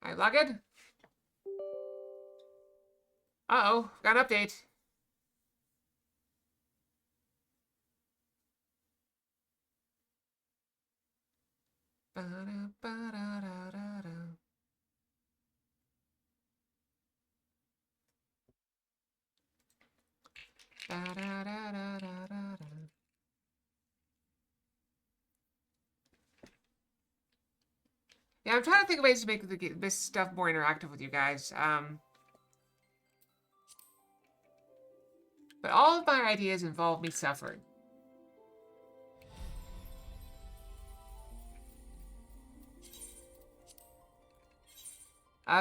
Alright, login. Uh-oh, got an update. Yeah, I'm trying to think of ways to make this stuff more interactive with you guys. But all of my ideas involve me suffering.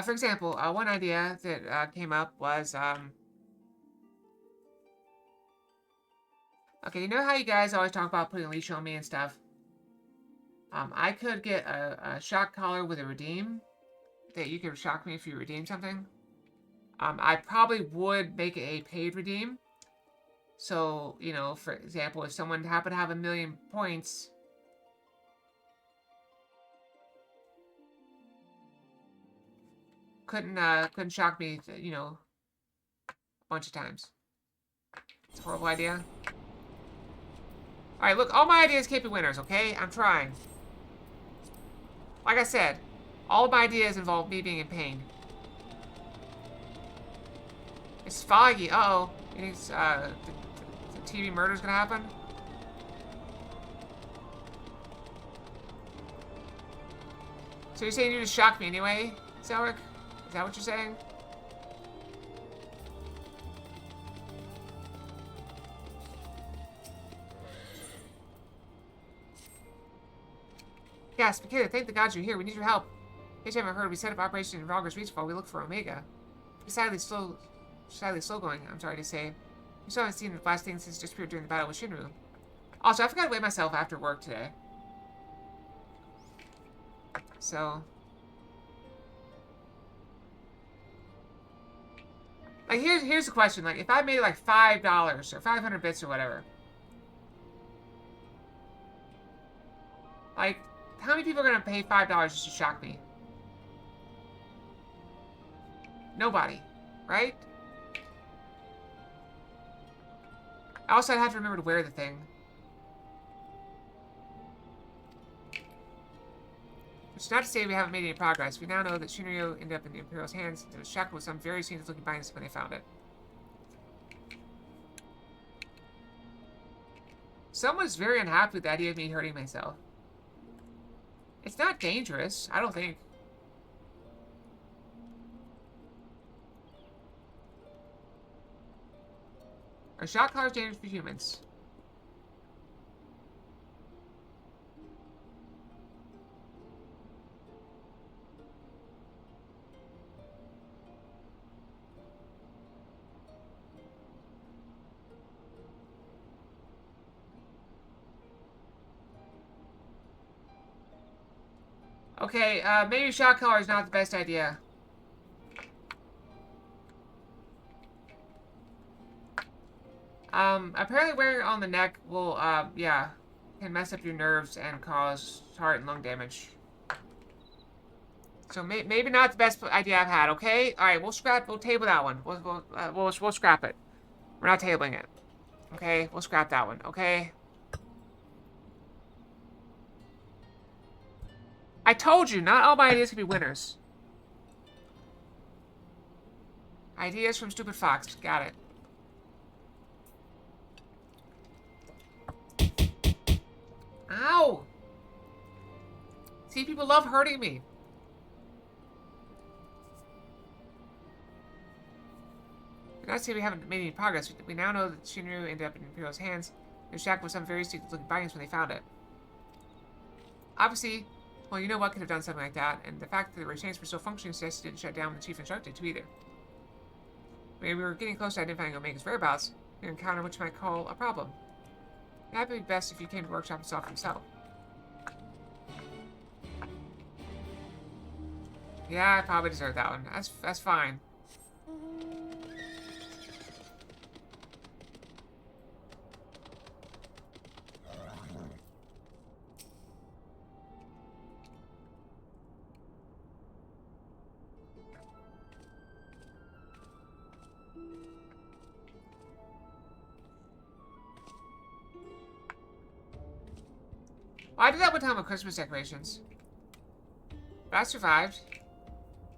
For example, one idea that came up was, okay, you know how you guys always talk about putting a leash on me and stuff? I could get a shock collar with a redeem that you could shock me if you redeem something. I probably would make it a paid redeem. So, you know, for example, if someone happened to have 1,000,000 points, couldn't shock me, you know, a bunch of times. It's a horrible idea. Alright, look, all my ideas can't be winners, okay? I'm trying. Like I said, all of my ideas involve me being in pain. It's foggy. Uh-oh. You think the TV murder's gonna happen? So you're saying you just shocked me anyway, Zelric? Is that what you're saying? Yes, Makeda, thank the gods you're here. We need your help. In case you haven't heard, we set up Operation Valgar's Reach while we look for Omega. Decidedly slow going, I'm sorry to say. You still haven't seen the last thing since disappeared during the battle with Shinru. Also, I forgot to weigh myself after work today. So... like, here's the question. Like, if I made, like, $5 or 500 bits or whatever... like, how many people are gonna pay $5 just to shock me? Nobody. Right? Also, I'd have to remember to wear the thing. Which is not to say we haven't made any progress. We now know that Shinryu ended up in the Imperial's hands. It was shackled with some very strange looking bindings when they found it. Someone's very unhappy with the idea of me hurting myself. It's not dangerous, I don't think. Are shock collars dangerous for humans? Okay, maybe shock collar is not the best idea. Apparently wearing it on the neck will, yeah, can mess up your nerves and cause heart and lung damage. So maybe not the best idea I've had, okay? Alright, we'll table that one. We'll scrap it. We're not tabling it. Okay, we'll scrap that one, okay? I told you, not all my ideas can be winners. Ideas from Stupid Fox. Got it. Ow! See, people love hurting me. Not to say we haven't made any progress. We now know that Shinryu ended up in Imperial's hands. It was shackled with some very secret-looking bindings when they found it. Obviously, well, you know what could have done something like that, and the fact that the restraints were still functioning suggests it didn't shut down when the chief instructed to either. Maybe we were getting close to identifying Omega's whereabouts, an encounter which might call a problem. That'd be best if you came to workshop and saw for yourself. Yeah, I probably deserve that one. That's fine. Well, I did that one time with Christmas decorations. But I survived.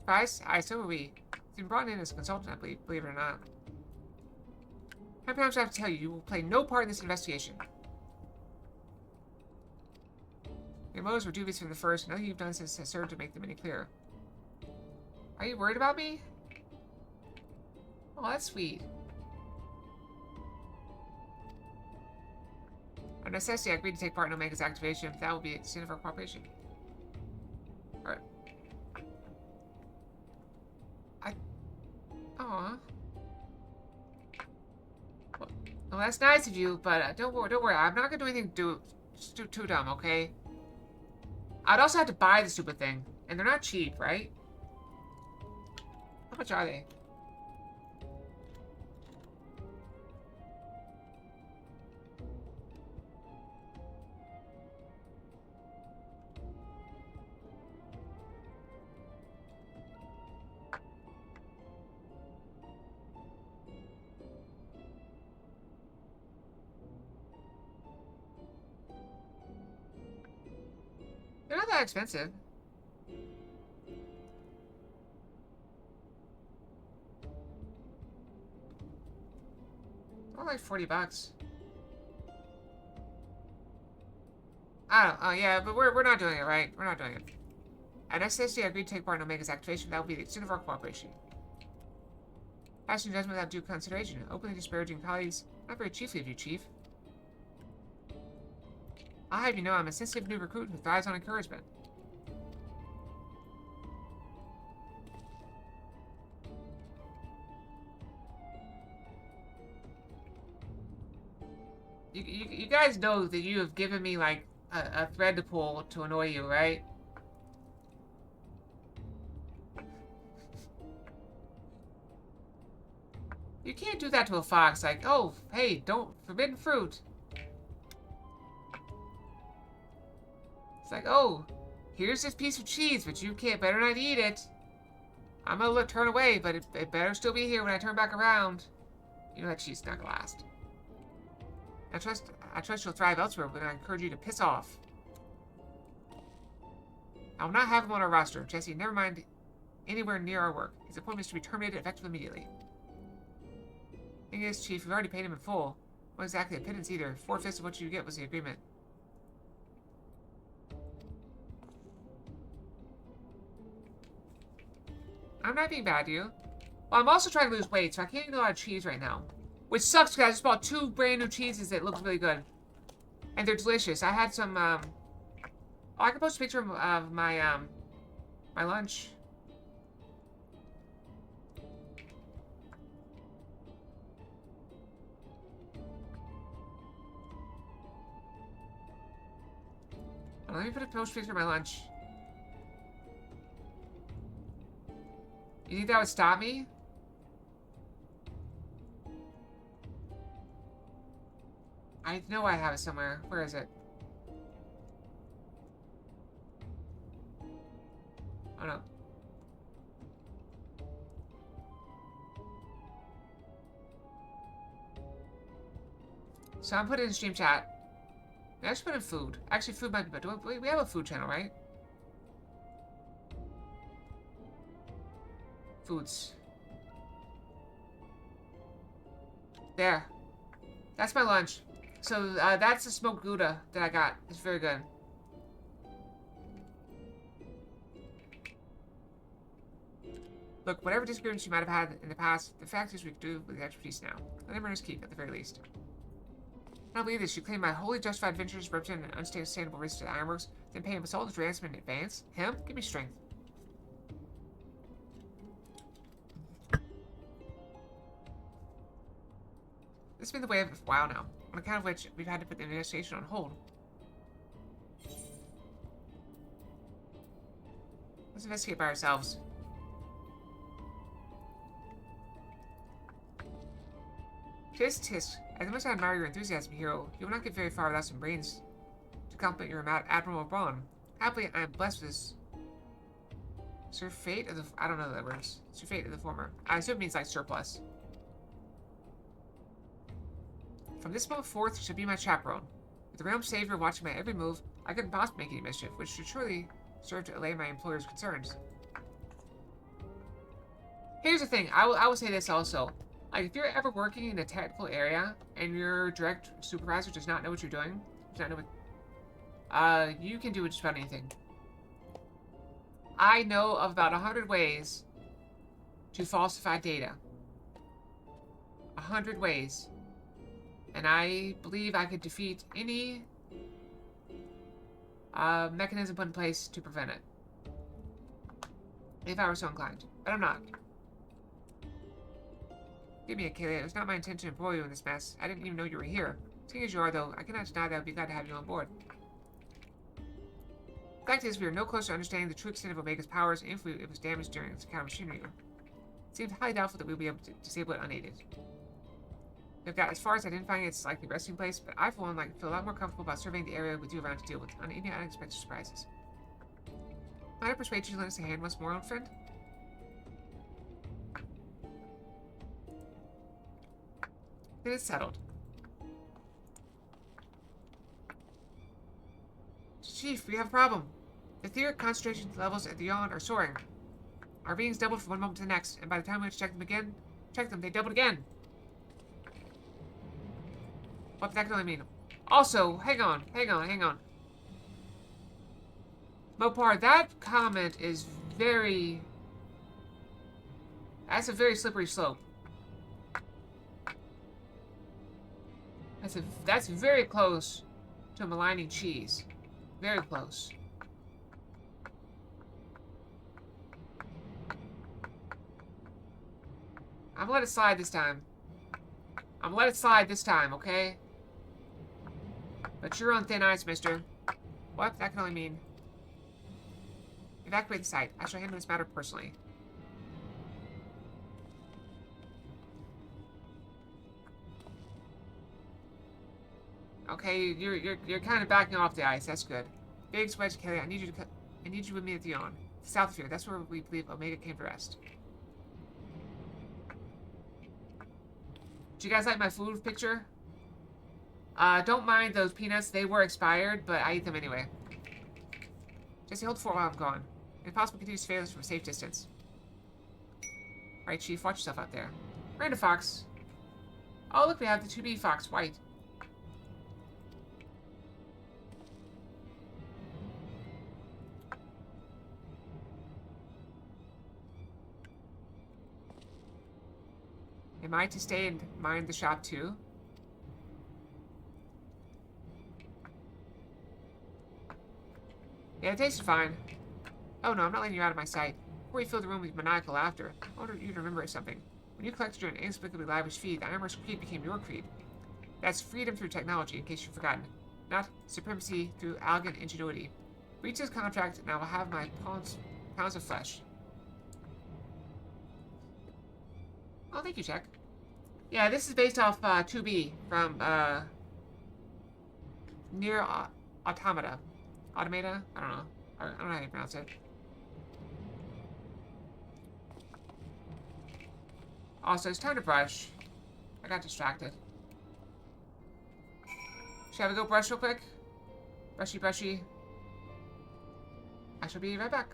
Price? So were we. He's been brought in as a consultant, I believe it or not. How many times do I have to tell you, you will play no part in this investigation? Your motives were dubious from the first, and nothing you've done since has served to make them any clearer. Are you worried about me? Oh, that's sweet. On necessity, I agreed to take part in Omega's activation. That will be a sin of our cooperation. Alright. Aww. Well, that's nice of you, but don't worry. I'm not gonna do anything too dumb, okay? I'd also have to buy the stupid thing, and they're not cheap, right? How much are they? They're not that expensive. They're like $40. I don't. Oh yeah, but we're not doing it, right? We're not doing it. At SSD, I agreed to take part in Omega's activation. That will be the extent of our cooperation. Passing judgment without due consideration. Openly disparaging colleagues. Not very chiefly of you, Chief. I'll have you know I'm a sensitive new recruit who thrives on encouragement. You guys know that you have given me, like, a thread to pull to annoy you, right? You can't do that to a fox, like, oh, hey, don't, forbidden fruit. It's like, oh, here's this piece of cheese, but you better not eat it. I'm gonna turn away, but it better still be here when I turn back around. You know that cheese is not gonna last. I trust you'll thrive elsewhere, but I encourage you to piss off. I will not have him on our roster. Jesse, never mind anywhere near our work. His appointment is to be terminated effective immediately. Thing is, Chief, we've already paid him in full. Not exactly a pittance either. 4/5 of what you get was the agreement. I'm not being bad to you. Well, I'm also trying to lose weight, so I can't eat a lot of cheese right now. Which sucks because I just bought 2 brand new cheeses that look really good. And they're delicious. I had some, Oh, I can post a picture of my, my lunch. Let me put a post picture of my lunch. You think that would stop me? I know I have it somewhere. Where is it? Oh no. So I'm putting in stream chat. I should put in food. Actually, food might be better. We have a food channel, right? Foods. There. That's my lunch. So, that's the smoked Gouda that I got. It's very good. Look, whatever disagreements you might have had in the past, the fact is we can do with the expertise now. Let them earn his keep, at the very least. I don't believe this. You claim my wholly justified ventures represent an unsustainable risk to the Ironworks, then pay him with all his ransom in advance? Him? Give me strength. This has been the way of a while now, on account of which we've had to put the investigation on hold. Let's investigate by ourselves. Tisk, tisk. As much as I admire your enthusiasm, hero, you will not get very far without some brains to compliment your admirable brawn. Happily, I am blessed with this. Surfeit of the... I don't know that words. Surfeit of the former. I assume it means like surplus. From this moment forth, you shall be my chaperone. With the realm savior watching my every move, I couldn't possibly make any mischief, which should surely serve to allay my employer's concerns. Here's the thing. I will say this also. Like, if you're ever working in a technical area and your direct supervisor does not know what you're doing, does not know what, you can do just about anything. I know of about 100 ways to falsify data. 100 ways. And I believe I could defeat any mechanism put in place to prevent it. If I were so inclined. But I'm not. Give me a Kaylee. It was not my intention to embroil you in this mess. I didn't even know you were here. Seeing as you are, though, I cannot deny that I would be glad to have you on board. The fact is, we are no closer to understanding the true extent of Omega's powers, and if it was damaged during its encounter with machinery. It seems highly doubtful that we'll be able to disable it unaided. We've got as far as identifying its likely resting place, but I, for one, feel a lot more comfortable about surveying the area with you around to deal with any unexpected surprises. Might I persuade you to lend us a hand once more, old friend? Then it's settled. Chief, we have a problem. The etheric concentration levels at the yawn are soaring. Our readings doubled from one moment to the next, and by the time we went to check them, they doubled again. What that can only mean. Also, hang on. Mopar, that comment is very... That's a very slippery slope. That's very close to maligning cheese. Very close. I'm gonna let it slide this time. Okay? But you're on thin ice, mister. What? That can only mean... Evacuate the site. I shall handle this matter personally. Okay, you're kind of backing off the ice. That's good. Big Wedge, Kelly, I need you with me at the yawn. South of here. That's where we believe Omega came to rest. Did you guys like my food picture? Don't mind those peanuts. They were expired, but I eat them anyway. Jesse, hold the fort while I'm gone. If possible, continue surveillance from a safe distance. Alright, Chief, watch yourself out there. Random Fox. Oh, look, we have the 2B Fox, white. Am I to stay and mind the shop too? Yeah, it tastes fine. Oh no, I'm not letting you out of my sight. Before you fill the room with maniacal laughter, I wanted you to remember something. When you collected your inexplicably lavish feed, the Amherst Creed became your creed. That's freedom through technology, in case you've forgotten. Not supremacy through elegant ingenuity. Reach this contract, and I will have my pounds of flesh. Oh, thank you, Jack. Yeah, this is based off 2B from Near Automata. Automata? I don't know. I don't know how you pronounce it. Also, it's time to brush. I got distracted. Shall we go brush real quick? Brushy, brushy. I shall be right back.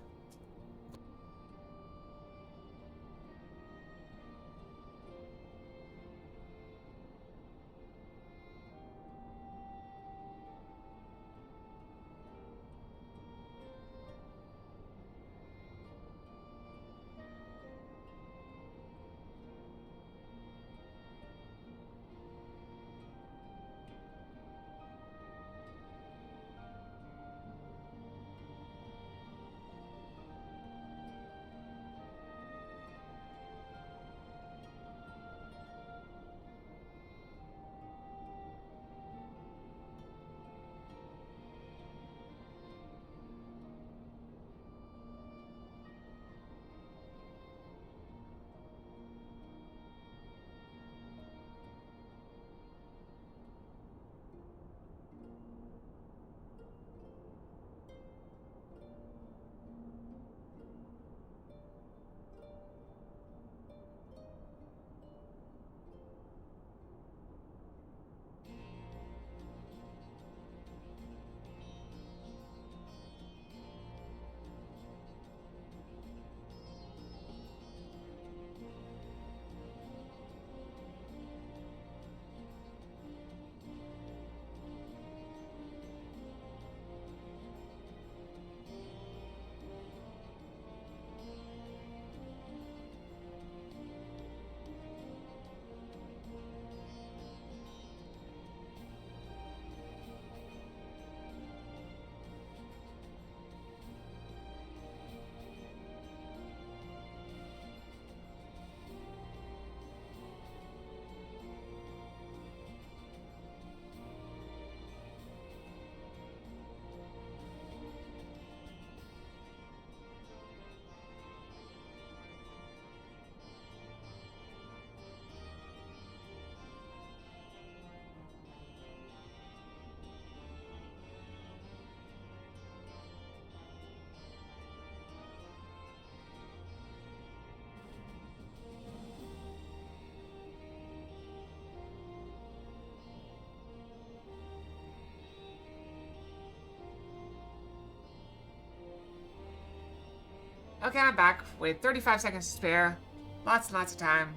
Okay, I'm back with 35 seconds to spare. Lots and lots of time.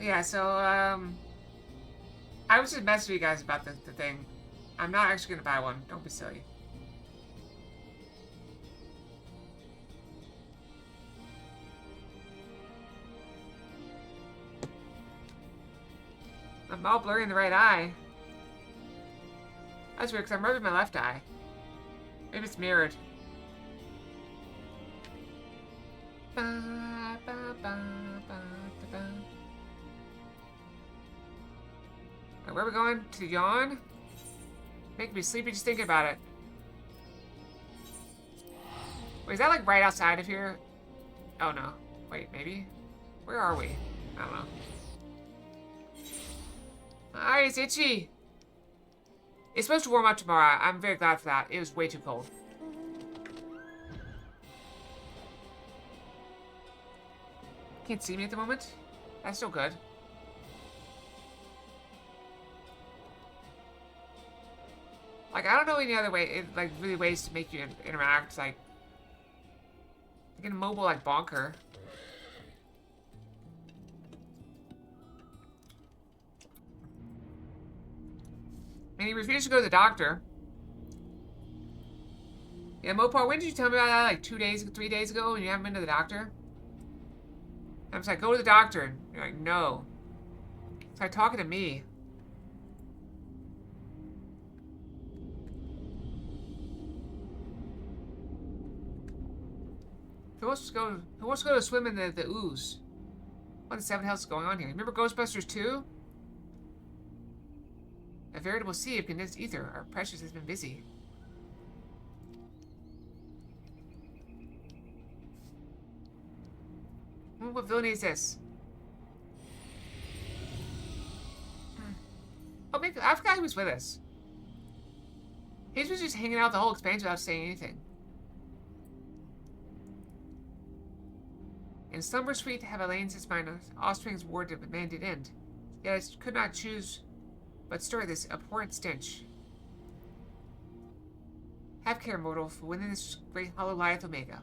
Yeah, so, I was just messing with you guys about the thing. I'm not actually gonna buy one. Don't be silly. I'm all blurry in the right eye. That's weird, because I'm rubbing my left eye. Maybe it's mirrored. Ba, ba, ba, ba, ba. Right, where are we going? To yawn? Make me sleepy just thinking about it. Wait, is that like right outside of here? Oh no. Wait, maybe? Where are we? I don't know. Ah, it's itchy. It's supposed to warm up tomorrow. I'm very glad for that. It was way too cold. Can't see me at the moment? That's still good. Like, I don't know any other way, like, really ways to make you interact. Like, get a mobile, like, bonker. And he refused to go to the doctor. Yeah, Mopar, when did you tell me about that? Like 3 days ago, and you haven't been to the doctor? I was like, go to the doctor. And you're like, no. It's like talking to me. Who wants to go to swim in the ooze? What the seven hell's going on here? Remember Ghostbusters 2? A veritable sea of condensed ether. Our Precious has been busy. What villainy is this? Oh, I forgot he was with us. He was just hanging out the whole expansion without saying anything. In slumber sweet have I lain since mine offspring's war demanded end. Yet I could not choose but stir this abhorrent stench. Have care, mortal, for within this great hollow lieth Omega.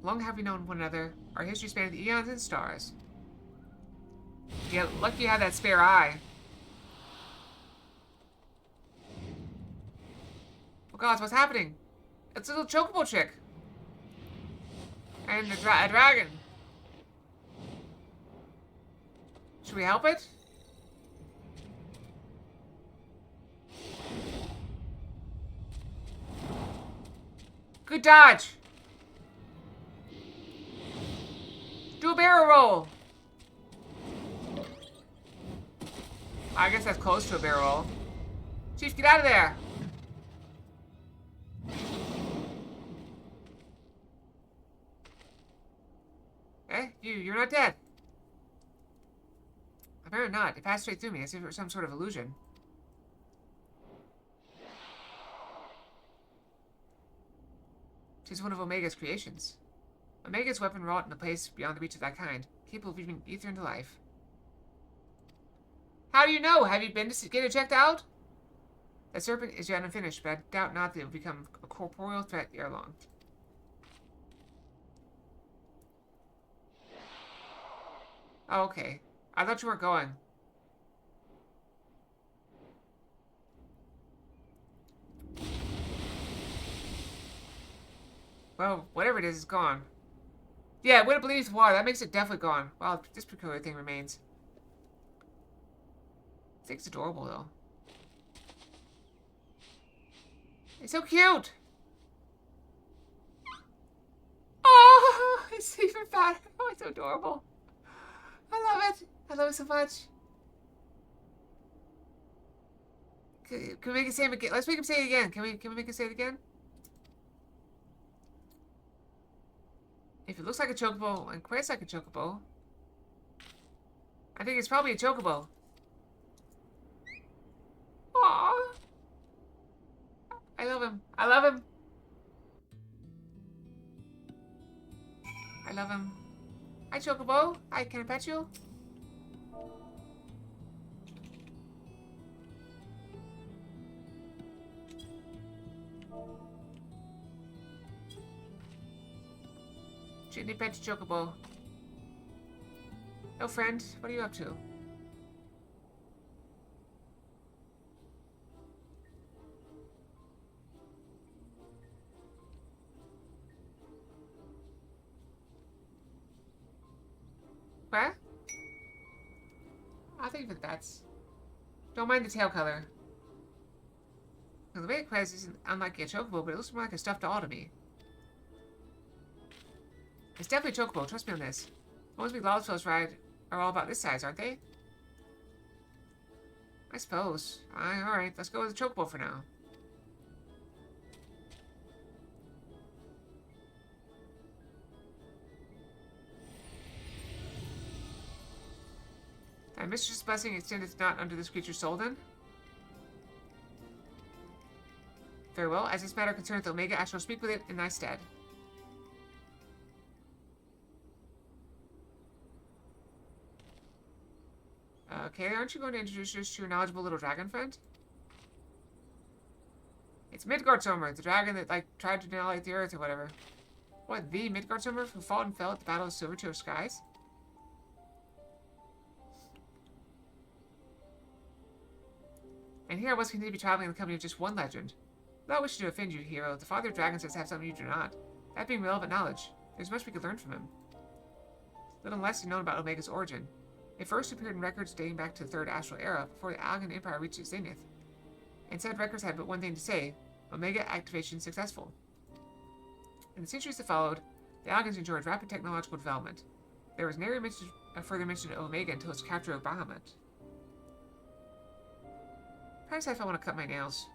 Long have we known one another. Our history spans eons and stars. Yeah, lucky you have that spare eye. Oh gods, what's happening? It's a little chocobo chick. And a dragon. Should we help it? Good dodge. Do a barrel roll. I guess that's close to a barrel roll. Chief, get out of there. Eh? You're not dead. Apparently not. It passed straight through me as if it were some sort of illusion. She's one of Omega's creations. Omega's weapon wrought in a place beyond the reach of that kind, capable of weaving ether into life. How do you know? Have you been to get it checked out? That serpent is yet unfinished, but I doubt not that it will become a corporeal threat ere long. Oh, okay. I thought you weren't going. Well, whatever it is gone. Yeah, when it bleeds water, that makes it definitely gone. Wow, this peculiar thing remains. I think it's adorable, though. It's so cute! Oh, it's even better. Oh, it's so adorable. I love it. I love it so much. Can we make it say it again? Let's make him say it again. Can we make him say it again? If it looks like a chocobo and quits like a chocobo, I think it's probably a chocobo. Aww. I love him. I love him. I love him. Hi, Chocobo. Hi, can I pet you? Gently pet Chocobo. Oh, friend. What are you up to? What? I think that that's... Don't mind the tail color. Now, the way it cries isn't unlike a Chocobo, but it looks more like a stuffed doll to me. It's definitely Chocobo, trust me on this. Most big Lollipops ride are all about this size, aren't they? I suppose. Alright, let's go with the Chocobo for now. Thy mistress' blessing extendeth not unto this creature's soul, then? Very well. As this matter concerneth Omega, I shall speak with it in thy stead. Okay, aren't you going to introduce us to your knowledgeable little dragon friend? It's Midgardsormr, the dragon that, like, tried to annihilate the earth or whatever. What, the Midgardsormr who fought and fell at the Battle of Silvertoe Skies? And here I was continuing to be traveling in the company of just one legend. Without wishing to offend you, hero, the father of dragons does have something you do not. That being relevant knowledge, there's much we could learn from him. Little less is known about Omega's origin. It first appeared in records dating back to the Third Astral Era, before the Algan Empire reached its zenith. And said records had but one thing to say: Omega activation successful. In the centuries that followed, the Algans enjoyed rapid technological development. There was nary further mention of Omega until its capture of Bahamut. Trying to decide if I want to cut my nails.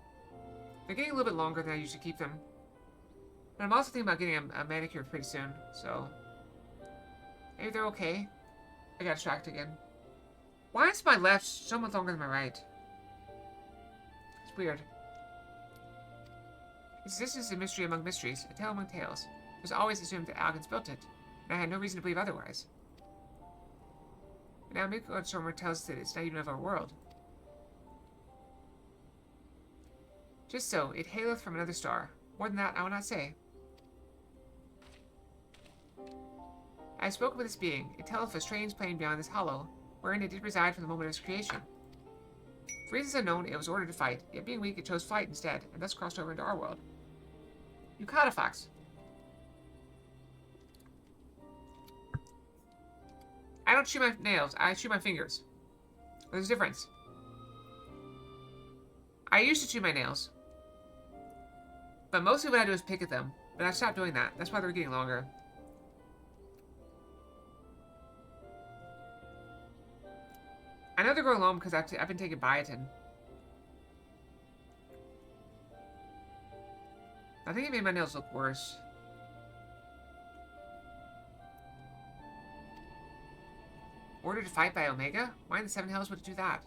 They're getting a little bit longer than I usually keep them. But I'm also thinking about getting a manicure pretty soon, so... maybe they're okay. I got distracted again. Why is my left so much longer than my right? It's weird. Its existence is a mystery among mysteries, a tale among tales. It was always assumed that Algans built it, and I had no reason to believe otherwise. But now Midgardsormr tells us that it's not even of our world. Just so, it haileth from another star. More than that, I will not say. I have spoken with this being. It telleth of a strange plane beyond this hollow, wherein it did reside from the moment of its creation. For reasons unknown, it was ordered to fight, yet being weak, it chose flight instead, and thus crossed over into our world. You caught a fox. I don't chew my nails, I chew my fingers. There's a difference. I used to chew my nails. But mostly what I do is pick at them. But I stopped doing that. That's why they're getting longer. I know they're growing long because I've been taking biotin. I think it made my nails look worse. Ordered to fight by Omega? Why in the seven hells would it do that?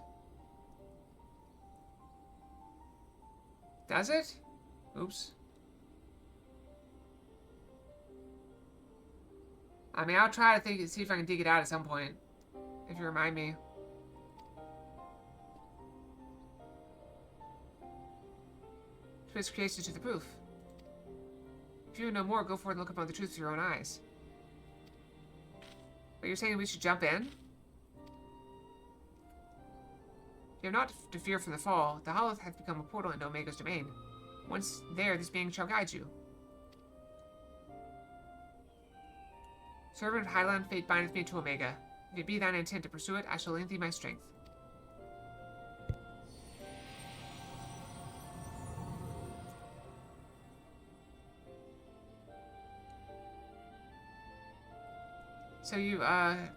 Does it? Oops. I mean, I'll try to see if I can dig it out at some point. If you remind me. Twist creation to the proof. If you know more, go forward and look upon the truth with your own eyes. But you're saying we should jump in? You have not to fear from the fall. The hollow hath become a portal into Omega's domain. Once there, this being shall guide you. Servant of Highland, fate bindeth me to Omega. If it be thine intent to pursue it, I shall lend thee my strength. So you,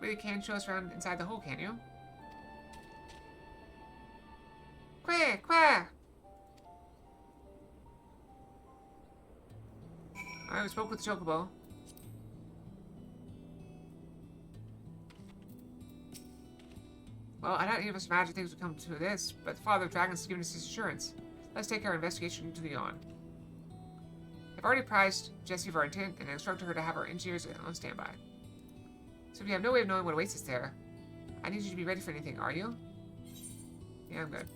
really can show us around inside the hole, can't you? Quack, quack! Alright, we spoke with the Chocobo. Well, I doubt any of us imagined things would come to this, but the Father of Dragons has given us his assurance. Let's take our investigation to the on. I've already apprised Jessie of our intent and instructed her to have our engineers on standby. So we have no way of knowing what awaits us there. I need you to be ready for anything, are you? Yeah, I'm good.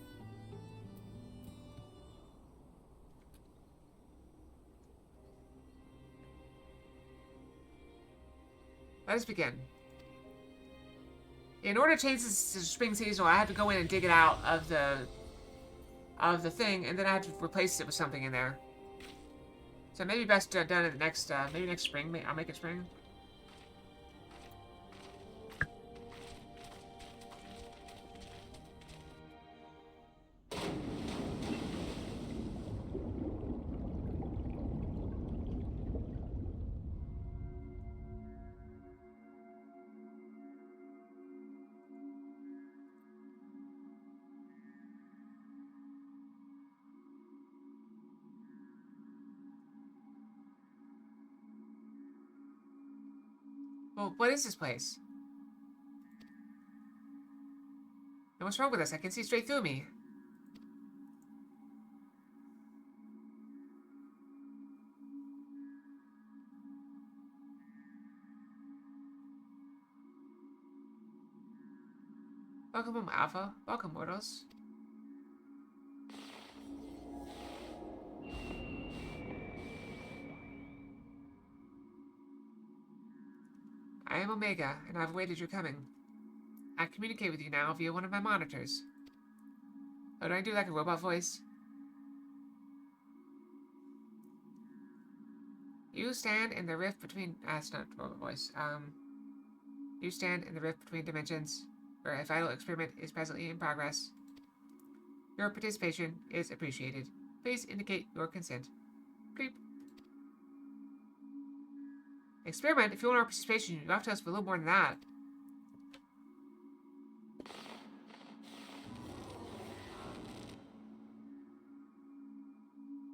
Let us begin. In order to change this to spring seasonal, I had to go in and dig it out of the thing, and then I had to replace it with something in there. So maybe best done at next, maybe next spring. I'll make it spring. Well, what is this place? And what's wrong with this? I can see straight through me. Welcome home, Alpha. Welcome, mortals. I am Omega, and I've awaited your coming. I communicate with you now via one of my monitors. Oh, do I do like a robot voice? You stand in the rift between... it's not robot voice. You stand in the rift between dimensions, where a vital experiment is presently in progress. Your participation is appreciated. Please indicate your consent. Creep. Experiment? If you want our participation, you have to ask for a little more than that.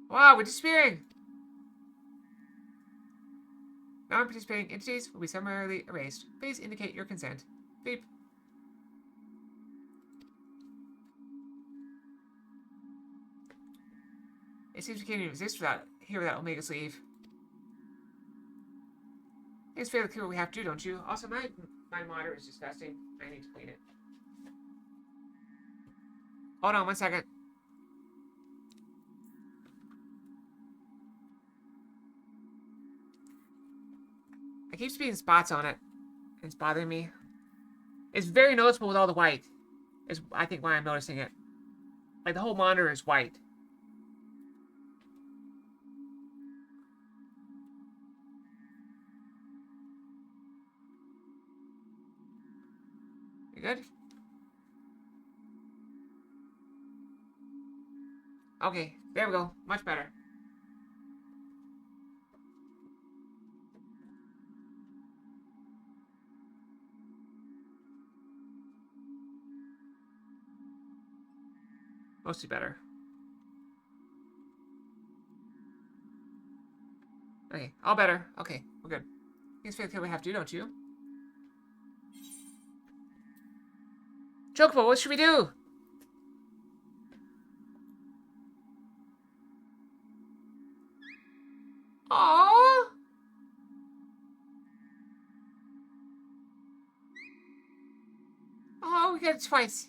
Wow, we're disappearing! Non-participating entities will be summarily erased. Please indicate your consent. Beep. It seems we can't even exist without Omega Sleeve. It's fairly clear what we have to do, don't you? Also, my monitor is disgusting. I need to clean it. Hold on 1 second. I keep seeing spots on it. It's bothering me. It's very noticeable with all the white. Is I think why I'm noticing it. Like the whole monitor is white. You good? Okay, there we go. Much better. Mostly better. Okay, all better. Okay, we're good. You guys feel like we have to, don't you? Chocobo, what should we do? Aww. Oh, we got it twice.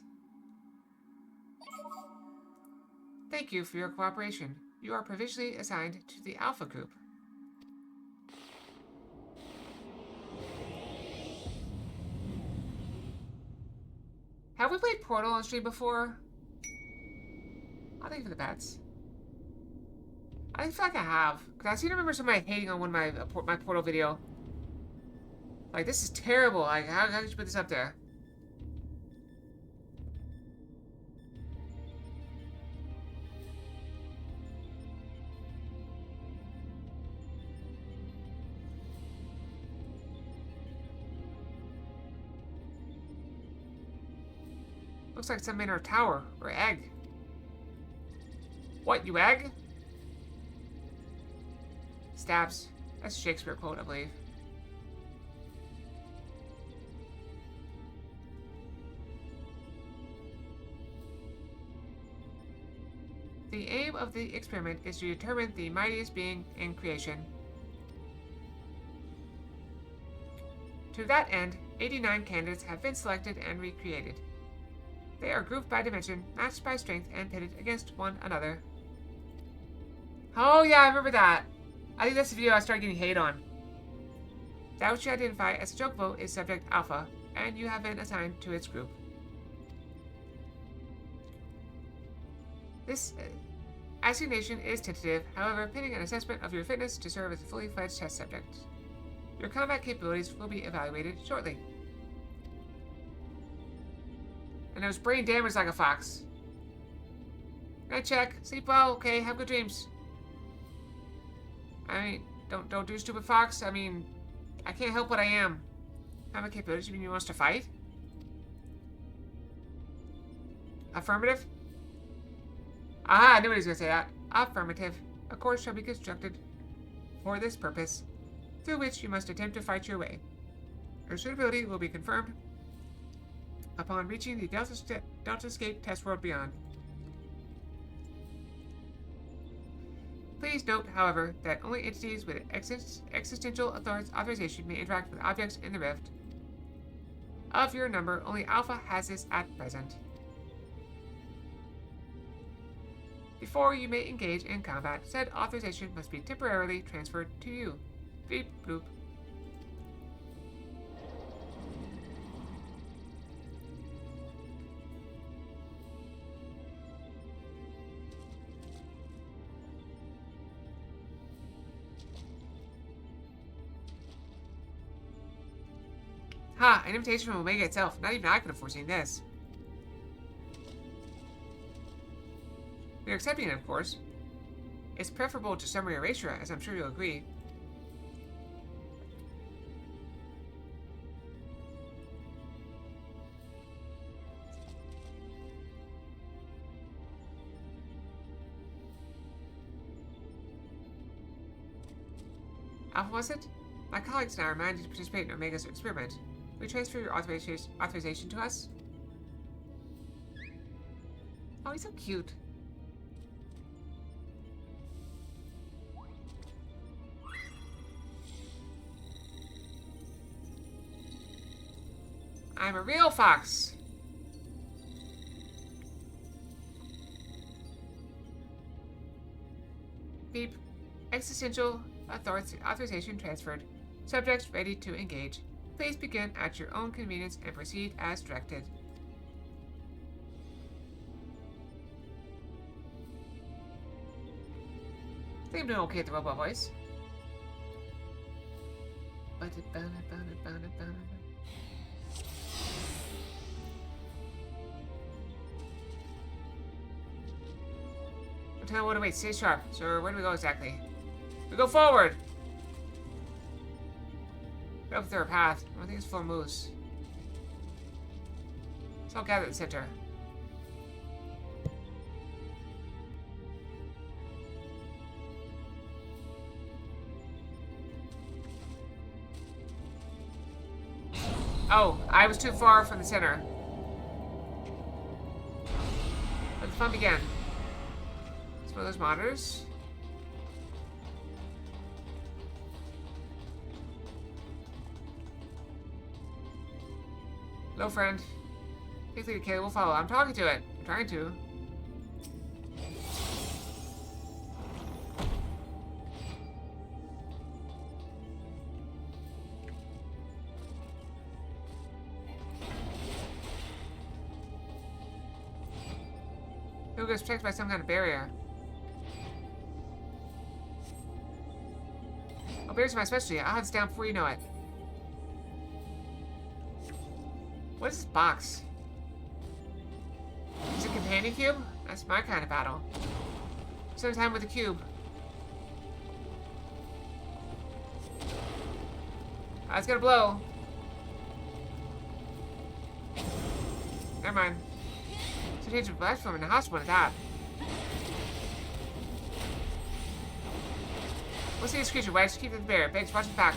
Thank you for your cooperation. You are provisionally assigned to the Alpha Group. Have we played Portal on stream before? I'll think for the bets. I feel like I have. Because I seem to remember somebody hating on one of my Portal video. Like, this is terrible. Like, how did you put this up there? Looks like some manner of tower or egg. What, you egg? Stabs. That's a Shakespeare quote, I believe. The aim of the experiment is to determine the mightiest being in creation. To that end, 89 candidates have been selected and recreated. They are grouped by dimension, matched by strength, and pitted against one another. Oh yeah, I remember that. I think that's the video I started getting hate on. That which you identify as a joke vote is subject alpha, and you have been assigned to its group. This assignation is tentative, however, pending an assessment of your fitness to serve as a fully fledged test subject. Your combat capabilities will be evaluated shortly. And it was brain damaged like a fox. Night check. Sleep well. Okay, have good dreams. I mean, don't do stupid fox. I mean, I can't help what I am. Combat capabilities. You mean he wants to fight? Affirmative. Aha, I knew he was going to say that. Affirmative. A course shall be constructed for this purpose, through which you must attempt to fight your way. Your suitability will be confirmed upon reaching the Deltascape test world beyond. Please note, however, that only entities with existential authorization may interact with objects in the rift. Of your number, only Alpha has this at present. Before you may engage in combat, said authorization must be temporarily transferred to you. Beep bloop. Ha! An invitation from Omega itself. Not even I could have foreseen this. We are accepting it, of course. It's preferable to summary erasure, as I'm sure you'll agree. Alpha, was it? My colleagues and I are minded to participate in Omega's experiment. Will you transfer your authorization to us? Oh, he's so cute. I'm a real fox. Beep. Existential authorization transferred. Subjects ready to engage. Please begin at your own convenience and proceed as directed. I think I'm doing okay with the robot voice. Tell me what to wait. Stay sharp. So where do we go exactly? We go forward. Go up through a path. I think it's full of moose. So I'll gather at the center. Oh, I was too far from the center. Let the fun begin. It's one of those monitors. Hello, friend. Please lead the kid. We'll follow. I'm talking to it. I'm trying to. It was protected by some kind of barrier. Oh, barriers are my specialty. I'll have this down before you know it. What is this box? Is it a companion cube? That's my kind of battle. Spend time with the cube. Ah, it's gonna blow. Never mind. So change the platform in the hospital at that. We'll see this creature, Wedge. Keep it the bear. Biggs, watch his back.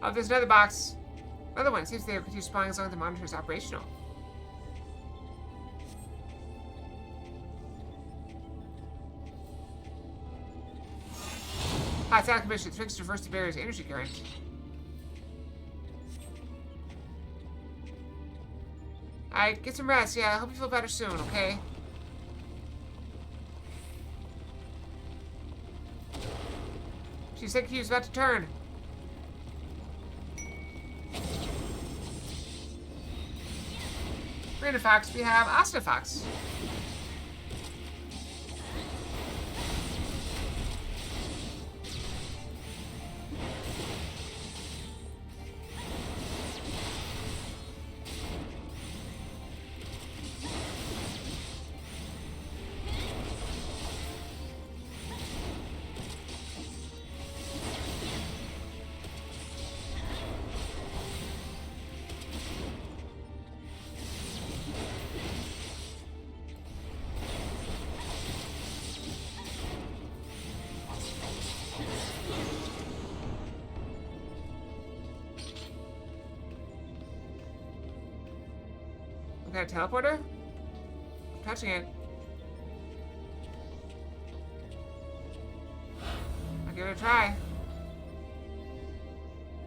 Oh, there's another box. Another one. Seems they will continue spawning as long as the monitor is operational. Hot sound commission. The fixture reverse the barrier's energy current. Alright, get some rest. Yeah, I hope you feel better soon, okay? She said he was about to turn. Random Fox, we have Asta Fox. Got a teleporter? I'm touching it. I'll give it a try.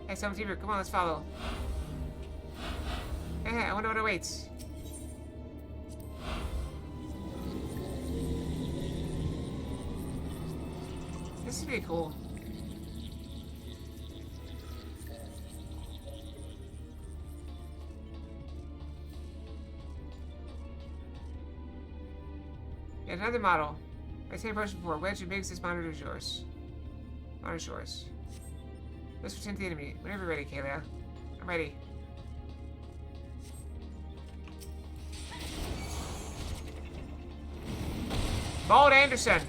Hey, someone's here. Come on, let's follow. Hey, I wonder what awaits. This is pretty cool. Yet another model. I same person before. Wedge and Biggs, this monitor is yours. Monitor's yours. Let's pretend the enemy. Whenever you're ready, Kayla. I'm ready. Bald Anderson.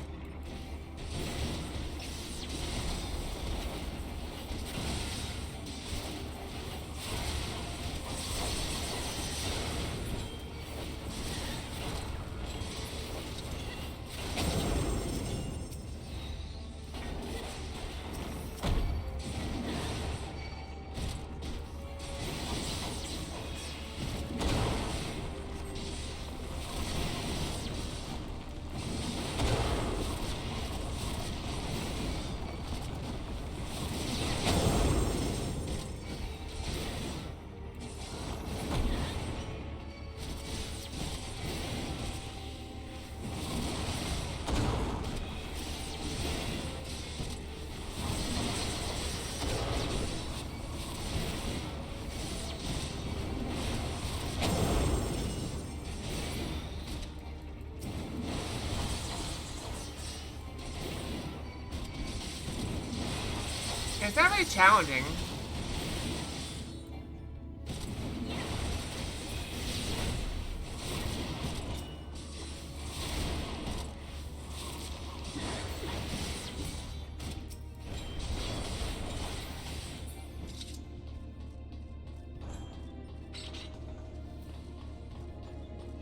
It's not really challenging.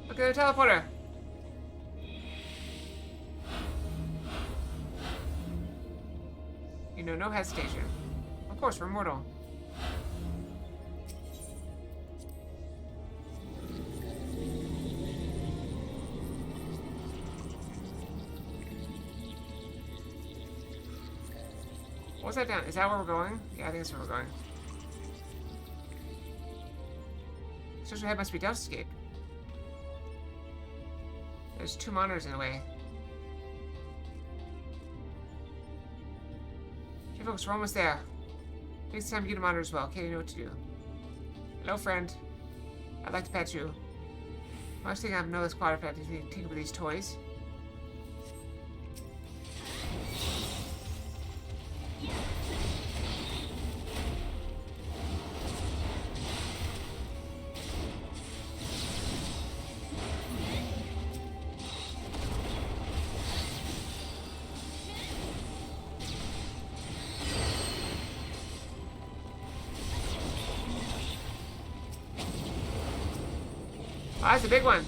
Look at the teleporter. You know, no hesitation. Of course, we're mortal. What's that down? Is that where we're going? Yeah, I think that's where we're going. Social head must be Delta Escape. There's two monitors in the way. Okay, folks, we're almost there. Next time you get a monitor as well. Okay, you know what to do. Hello, friend. I'd like to pet you. I was thinking I have no squad of pet to tinker with these toys. Oh, that's a big one.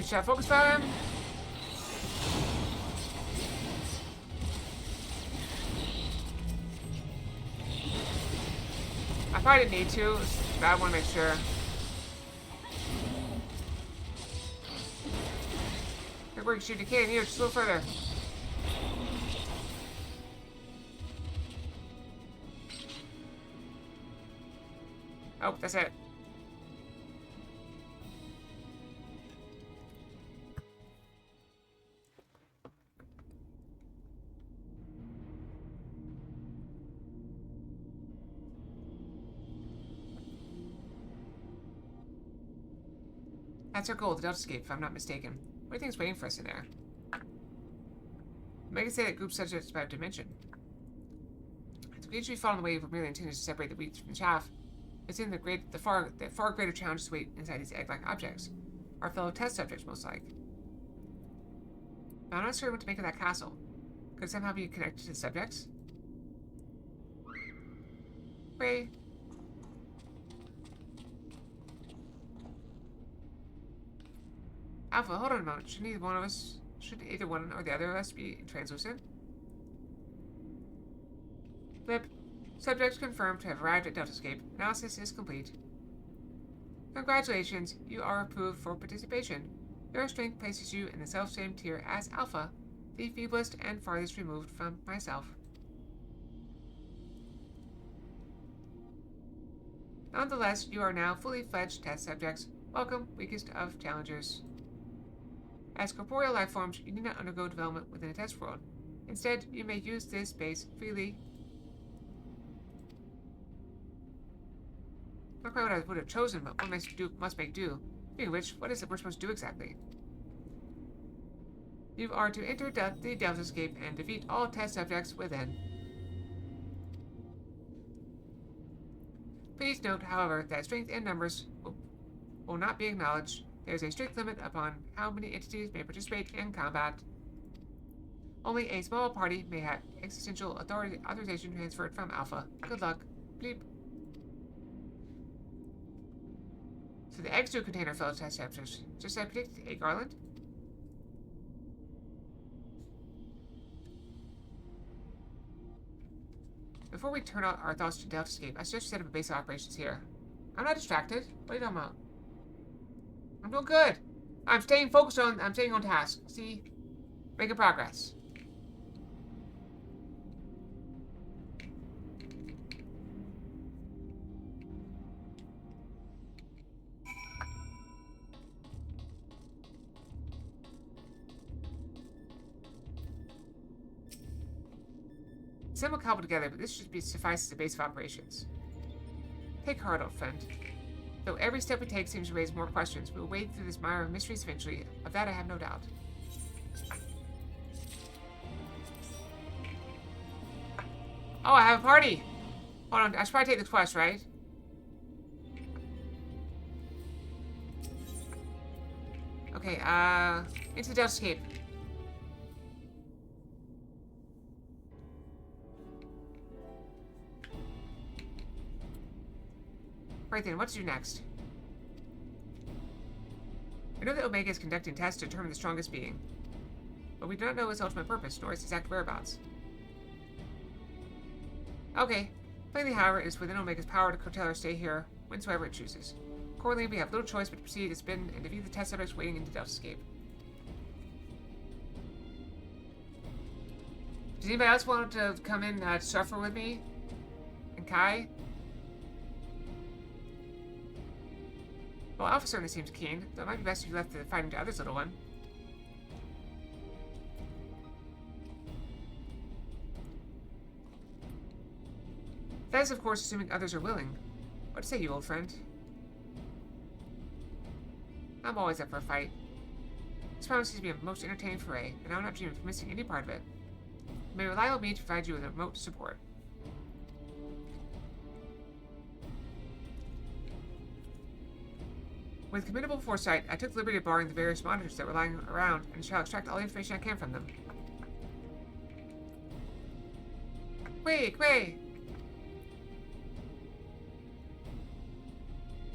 Shot focus fire him. I probably didn't need to, but I want to make sure. Good work, shoot. You can here, just a little further. Oh, that's it. That's our goal, the Delta Escape, if I'm not mistaken. What do you think is waiting for us in there? Make it say that group subjects by dimension. If we usually fall in the way we're merely intended to separate the wheat from the chaff, it's in the far greater challenge to wait inside these egg-like objects. Our fellow test subjects, most like. Now, I'm not sure what to make of that castle. Could it somehow be connected to the subjects? Wait. Alpha, hold on a moment. Should either one or the other of us be translucent? Blip. Subjects confirmed to have arrived at Delta Escape. Analysis is complete. Congratulations, you are approved for participation. Your strength places you in the self-same tier as Alpha, the feeblest and farthest removed from myself. Nonetheless, you are now fully fledged test subjects. Welcome, weakest of challengers. As corporeal life forms, you need not undergo development within a test world. Instead, you may use this space freely. Not quite what I would have chosen, but one must make do. Speaking of which, what is it we're supposed to do exactly? You are to enter the Delta Escape and defeat all test subjects within. Please note, however, that strength and numbers will not be acknowledged. There is a strict limit upon how many entities may participate in combat. Only a small party may have existential authorization transferred from Alpha. Good luck. Bleep. So the eggs do contain our fellow test subjects. Just as I predicted, a garland? Before we turn out our thoughts to Delta Escape, I suggest we set up a base of operations here. I'm not distracted. What are you talking about? I'm doing good. I'm staying on task. See? Making progress. Some will cobble together, but this should suffice as a base of operations. Take heart, old friend. Though every step we take seems to raise more questions, we will wade through this mire of mysteries eventually. Of that I have no doubt. Oh, I have a party! Hold on, I should probably take the quest, right? Okay, into the Delta Escape. Right then, what to do next? We know that Omega is conducting tests to determine the strongest being, but we do not know its ultimate purpose, nor its exact whereabouts. Okay. Plainly, however, it is within Omega's power to curtail our stay here whensoever it chooses. Accordingly, we have little choice but to proceed as bidden and defeat the test subjects waiting into Delta Escape. Does anybody else want to come in to suffer with me? And Kai? Well, Alpha certainly seems keen, though it might be best if you left the fighting to others, little one. That is, of course, assuming others are willing. What say you, old friend? I'm always up for a fight. This promises to be a most entertaining foray, and I will not dream of missing any part of it. You may rely on me to provide you with remote support. With commendable foresight, I took the liberty of borrowing the various monitors that were lying around and shall extract all the information I can from them. Quick, way!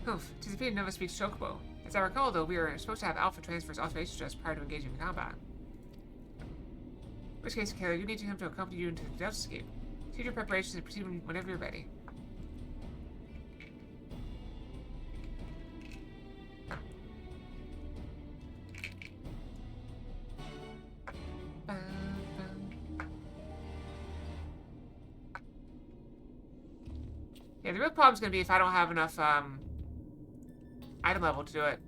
Humph, 'tis a pity none of us speaks Chocobo. As I recall, though, we are supposed to have Alpha transfers authorization to us prior to engaging in combat. In which case, Kayla, you need him to accompany you into the Delta escape. Take your preparations and proceed whenever you're ready. Yeah, the real problem's gonna be if I don't have enough, item level to do it.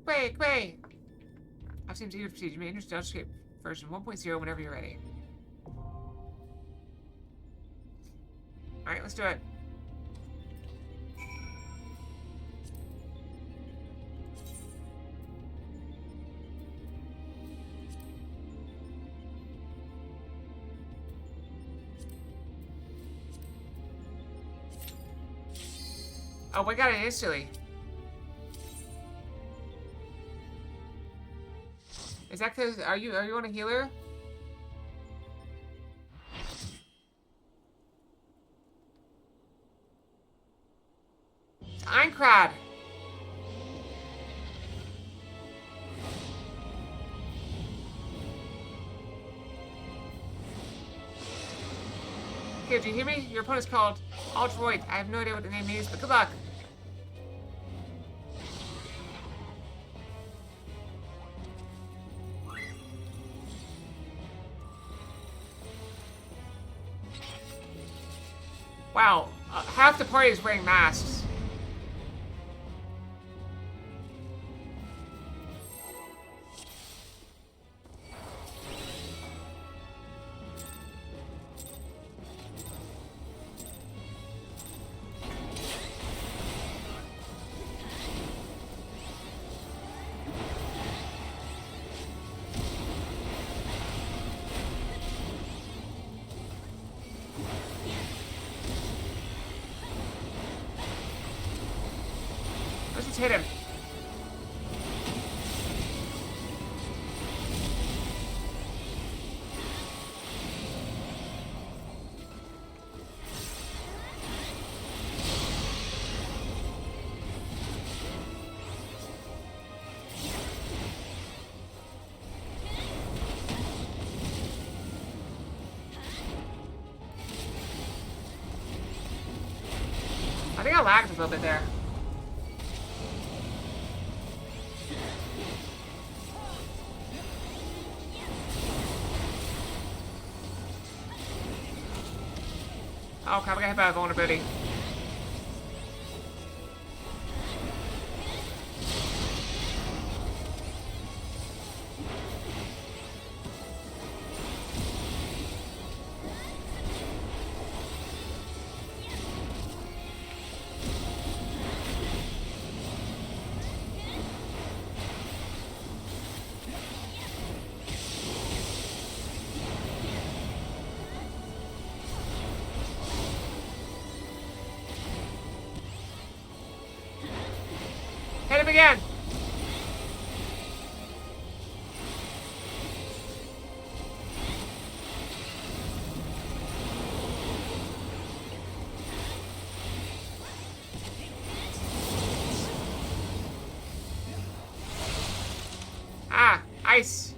Wait! I've seen eager to proceed. You may enter Delta escape version 1.0 whenever you're ready. Alright, let's do it. Oh, we got it instantly. Is that because are you on a healer? It's Einkrad. Okay, do you hear me? Your opponent's called Ultroid. I have no idea what the name means, but good luck. Wow, half the party is wearing masks. Let's just hit him. I think I lagged a little bit there. Oh crap, I got hit by a vulnerability. Hit him again! Ah! Ice!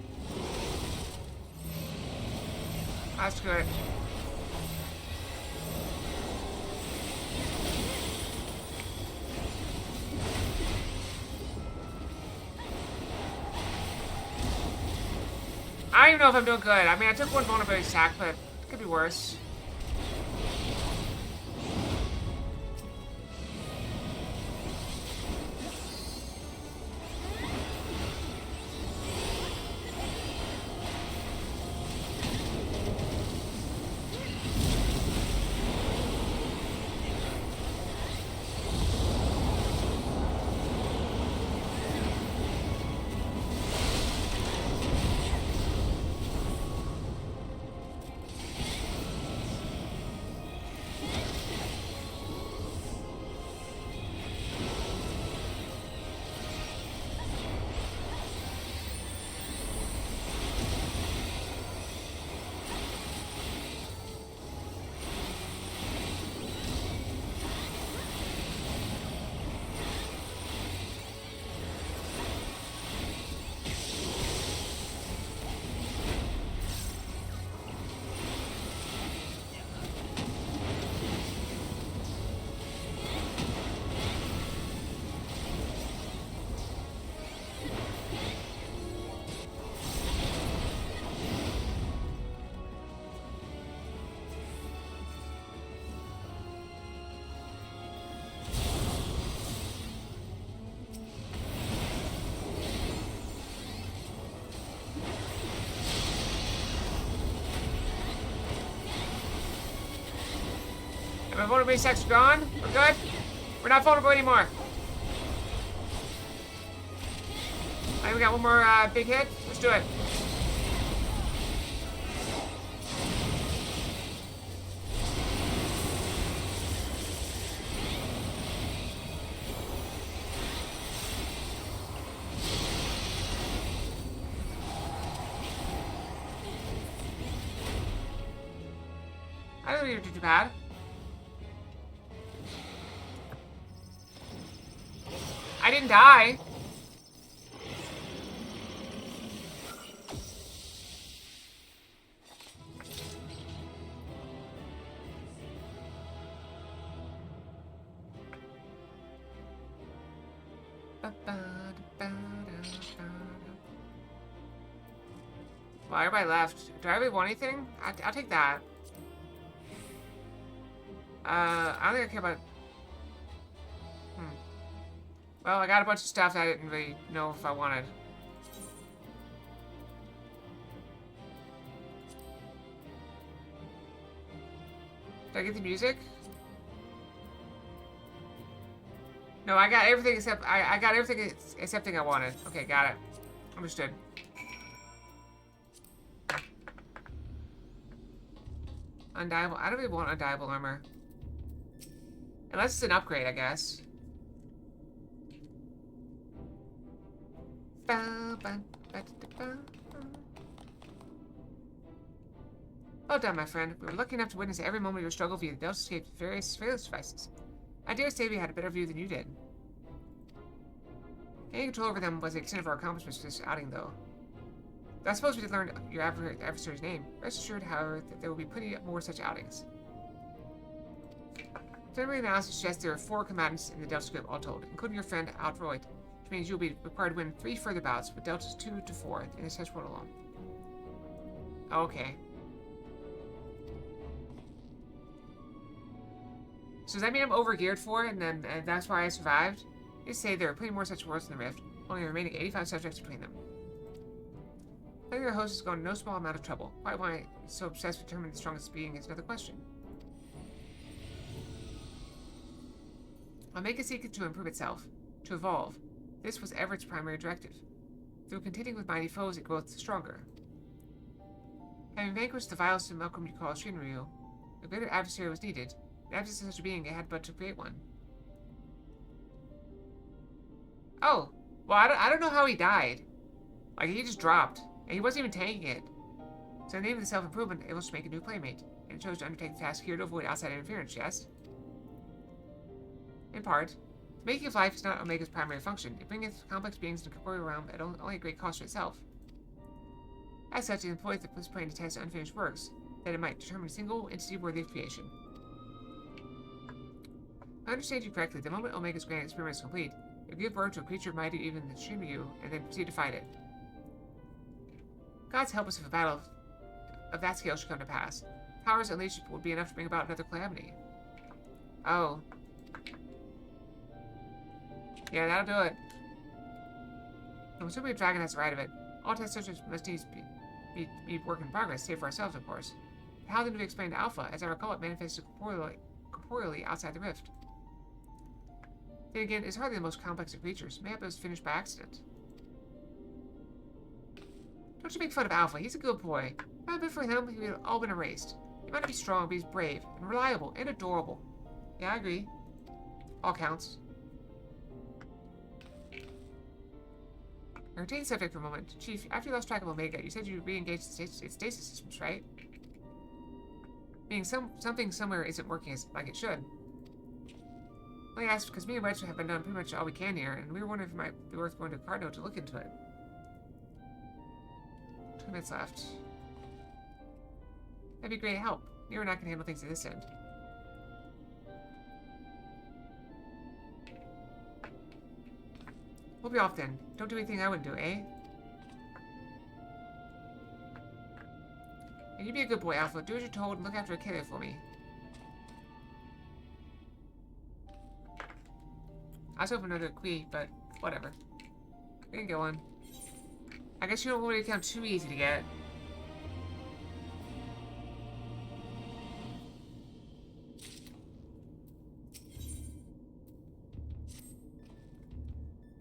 That's good. I don't even know if I'm doing good. I mean, I took one vulnerability sack, but it could be worse. And my vulnerability stacks are gone. We're good. We're not vulnerable anymore. I think we got one more big hit. Let's do it. I don't think you're too bad. I didn't die. Well, everybody left. Do I really want anything? I'll take that. I don't think I care about... Well, I got a bunch of stuff that I didn't really know if I wanted. Did I get the music? No, I got everything except... I got everything except thing I wanted. Okay, got it. Understood. Undiable. I don't really want undiable armor. Unless it's an upgrade, I guess. Well done, my friend. We were lucky enough to witness every moment of your struggle via the Delta escaped various surveillance devices. I dare say we had a better view than you did. Gaining control over them was the extent of our accomplishments for this outing, though. I suppose we did learn your adversary's name. Rest assured, however, that there will be plenty more such outings. Preliminary analysis suggests there are 4 combatants in the Delta script all told, including your friend Altroid, which means you'll be required to win 3 further bouts with deltas 2 to 4 in this test world alone. Okay. So does that mean I'm overgeared for it, and that's why I survived? You say there are plenty more such worlds in the Rift, only remaining 85 subjects between them. I think your host has gone no small amount of trouble. Why so obsessed with determining the strongest being is another question. I'll make a secret to improve itself, to evolve. This was ever its primary directive. Through contending with mighty foes, it grows stronger. Having vanquished the vile simulacrum you call Shinryu, a greater adversary was needed. In absence of such a being, it had but to create one. Oh, well, I don't know how he died. Like, he just dropped, and he wasn't even tanking it. So in the name of the self-improvement, it was to make a new playmate, and it chose to undertake the task here to avoid outside interference, yes? In part, the making of life is not Omega's primary function. It bringeth complex beings into the corporeal realm at only a great cost to itself. As such, it employs the plane to test unfinished works, that it might determine a single entity worthy of creation. If I understand you correctly, the moment Omega's grand experiment is complete, it will give birth to a creature mightier even than Shinryu, and then proceed to fight it. Gods help us if a battle of that scale should come to pass. Powers unleashed would be enough to bring about another calamity. Oh. Yeah, that'll do it. I'm assuming a dragon has the right of it. All test subjects must needs be work in progress, save for ourselves, of course. But how then do we explain to Alpha? As I recall, it manifested corporeally outside the rift. Then again, it's hardly the most complex of creatures. Maybe it was finished by accident. Don't you make fun of Alpha. He's a good boy. If it had been for him, he would have all been erased. He might not be strong, but he's brave, and reliable, and adorable. Yeah, I agree. All counts. Retain the subject for a moment. Chief, after you lost track of Omega, you said you re-engaged its stasis systems, right? Meaning something somewhere isn't working like it should. I asked because me and Wedge have been doing pretty much all we can here, and we were wondering if it might be worth going to Cardinal to look into it. 2 minutes left. That'd be great help. You and I can handle things at this end. We'll be off then. Don't do anything I wouldn't do, eh? And you be a good boy, Alpha. Do as you're told and look after Akela for me. I was hoping another Kui, but whatever. We can go on. I guess you don't want it to become too easy to get.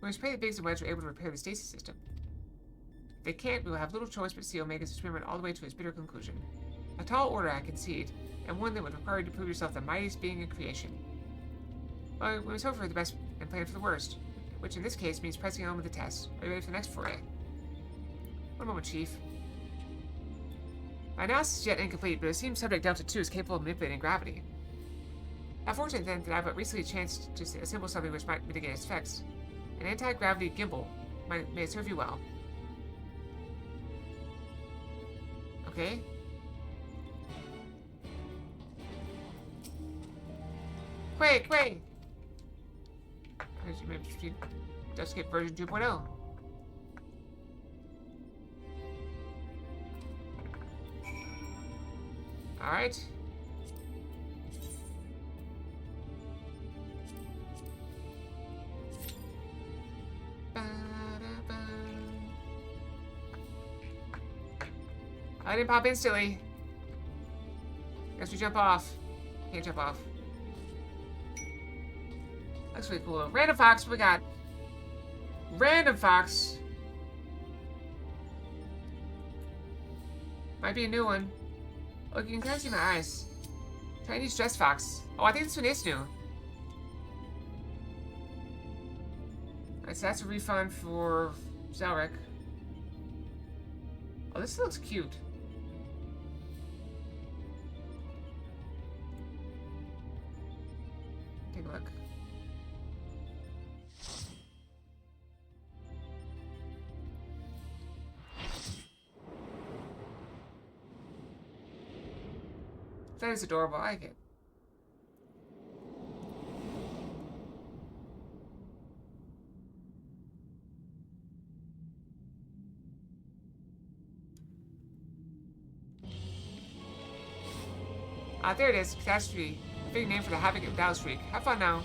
We must pray that Biggs and Wedge are able to repair the stasis system. If they can't, we will have little choice but see Omega's experiment all the way to its bitter conclusion. A tall order, I concede, and one that would require you to prove yourself the mightiest being in creation. Well, we must hope for the best and plan for the worst, which in this case means pressing on with the test. Are you ready for the next foray? One moment, Chief. My analysis is yet incomplete, but it seems Subject Delta 2 is capable of manipulating gravity. How fortunate then that I but recently chanced to assemble something which might mitigate its effects. An anti-gravity gimbal. May it serve you well. Okay. Quick! Maybe just skip version 2.0. Alright. I didn't pop instantly. Guess we jump off. Can't jump off. Looks really cool. Random Fox, what we got? Random Fox. Might be a new one. Oh, you can kind of see my eyes. Chinese Dress Fox. Oh, I think this one is new. Alright, so that's a refund for Zelric. Oh, this looks cute. Take a look. That is adorable. I like it. Ah, there it is. Catastrophe. Big name for the Havoc of Dow Streak. Have fun now.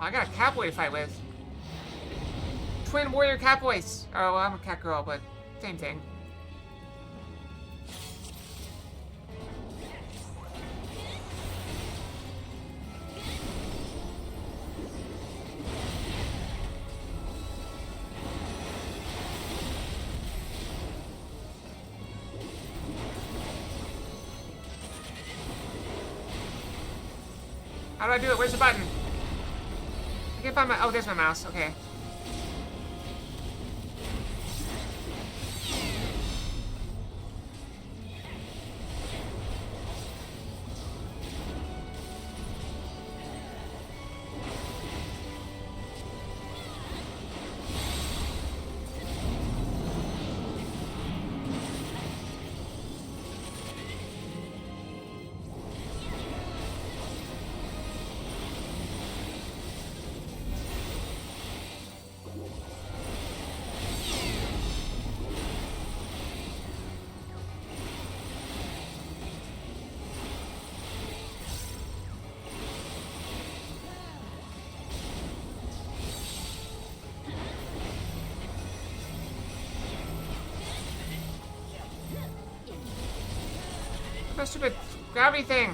I got a Catboy to fight with. Twin warrior Catboys. Oh, well, I'm a cat girl, but same thing. How do I do it? Where's the button? I can't find my... Oh, there's my mouse. Okay. That stupid gravity thing.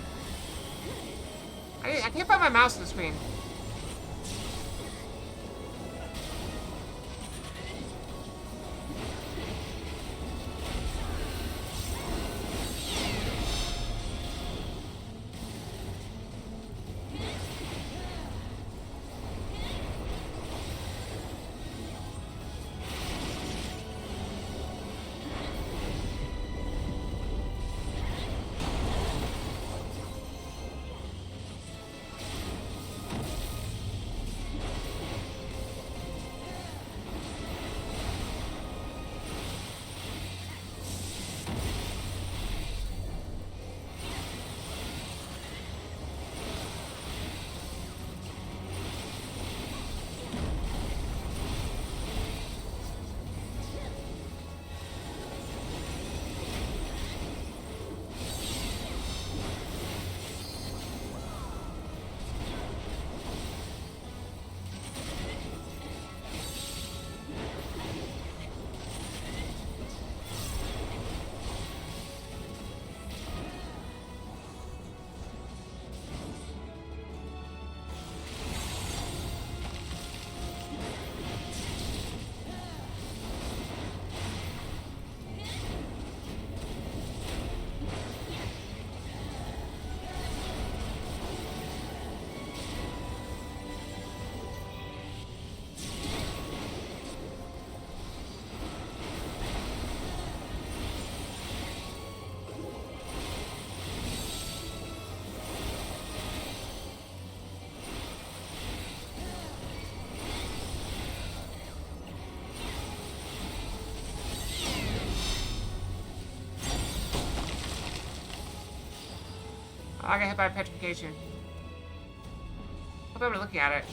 I can't find my mouse on the screen. I got hit by petrification. Hope I'm looking at it.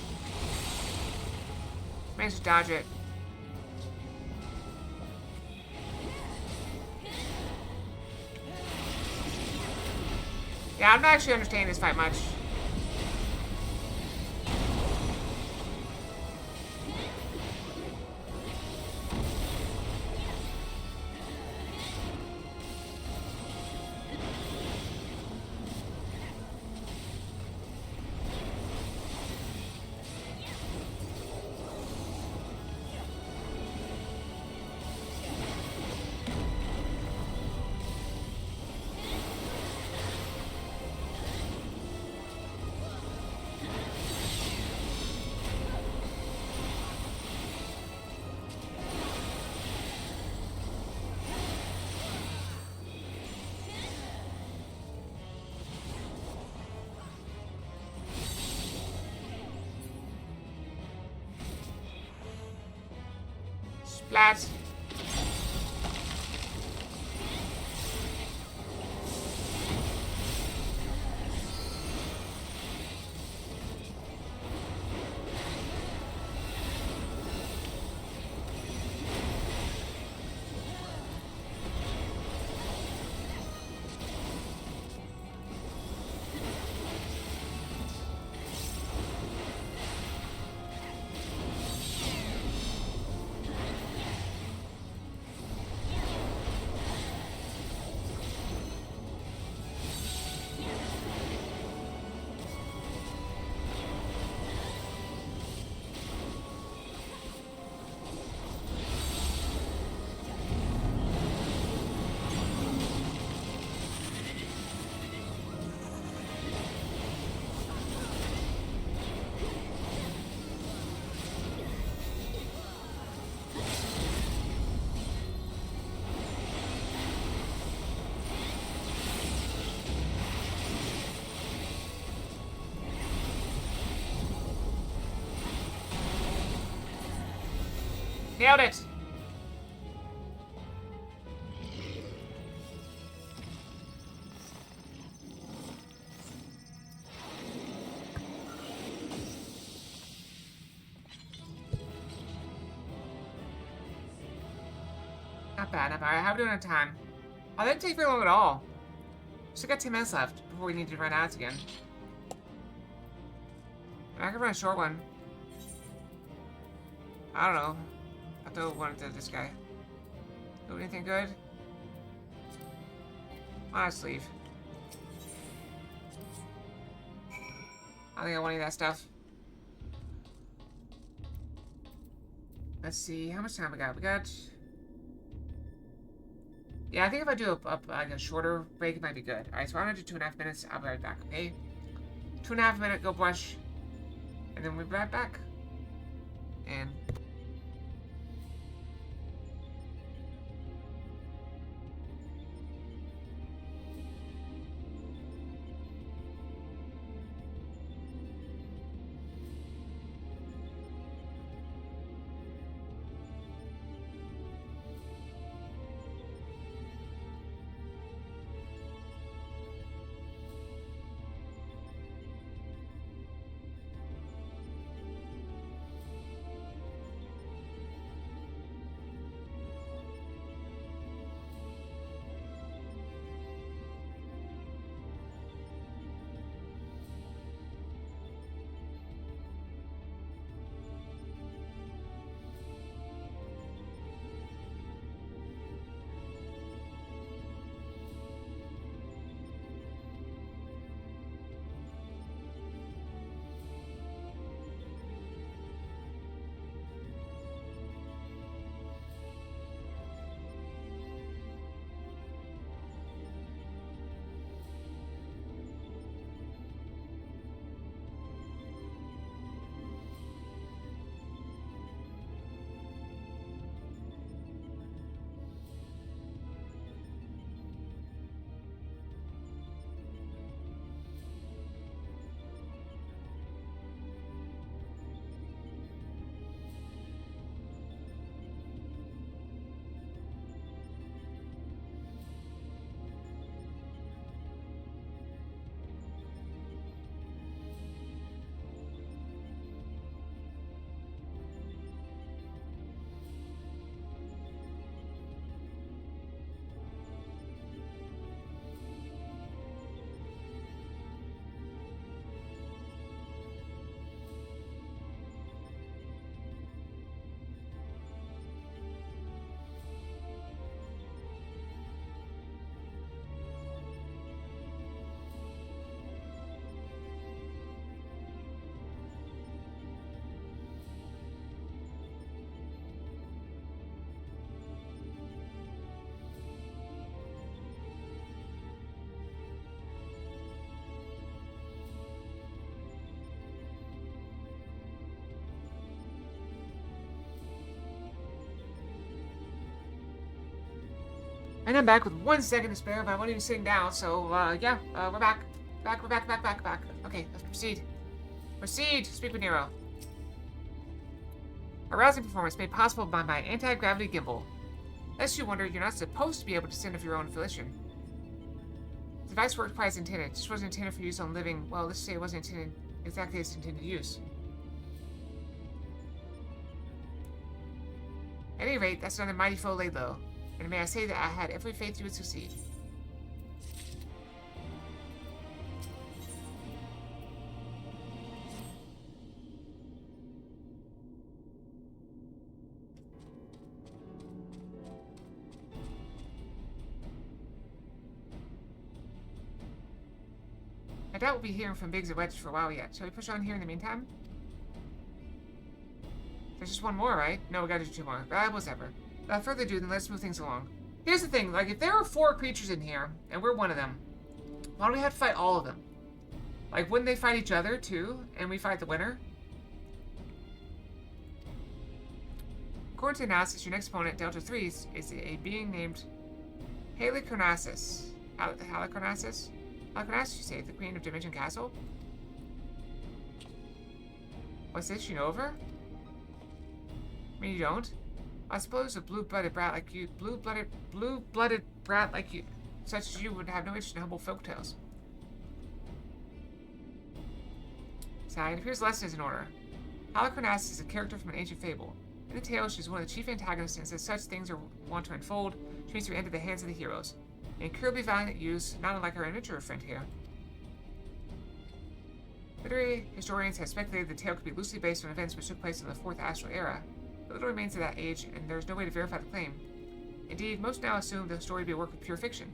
Managed to dodge it. Yeah, I'm not actually understanding this fight much. Splat. Nailed it! Not bad, not bad. How are we doing on time? Oh, that didn't take very long at all. Still got 10 minutes left before we need to run out again. I could run a short one. I don't know. I'll throw one to this guy. Do anything good? Honest leave. I don't think I want any of that stuff. Let's see. How much time we got? We got... Yeah, I think if I do like a shorter break, it might be good. Alright, so I'm gonna do 2.5 minutes. I'll be right back, okay? 2.5 minute, go brush. And then we'll be right back. And... And I'm back with 1 second to spare, but I wasn't even sitting down, so, yeah, we're back. We're back. Okay, let's proceed. Proceed! Speak with Nero. A rousing performance made possible by my anti-gravity gimbal. Lest you wonder, you're not supposed to be able to stand of your own volition. The device worked quite as intended. It just wasn't intended for use on living, well, let's say it wasn't intended exactly as intended use. At any rate, that's another mighty foe laid low. And may I say that I had every faith you would succeed. I doubt we'll be hearing from Biggs or Wedge for a while yet. Shall we push on here in the meantime? There's just one more, right? No, we gotta do 2 more. Reliable as ever. Without further ado, then let's move things along. Here's the thing, like, if there are 4 creatures in here, and we're one of them, why don't we have to fight all of them? Like, wouldn't they fight each other, too, and we fight the winner? According to analysis, your next opponent, Delta 3, is a being named Halicarnassus. Halicarnassus? Halicarnassus, you say, the Queen of Dimension Castle? What's this, you know of her? I mean, you don't? I suppose a blue-blooded brat like you, blue-blooded brat like you, such as you, would have no interest in humble folktales. Sigh, it appears the lesson is in order. Halicarnassus is a character from an ancient fable. In the tale, she's one of the chief antagonists, and says such things are wont to unfold, she meets her end at the hands of the heroes. An incurably valiant use, not unlike our adventurer friend here. Literary historians have speculated the tale could be loosely based on events which took place in the 4th Astral Era. But little remains of that age, and there is no way to verify the claim. Indeed, most now assume the story to be a work of pure fiction.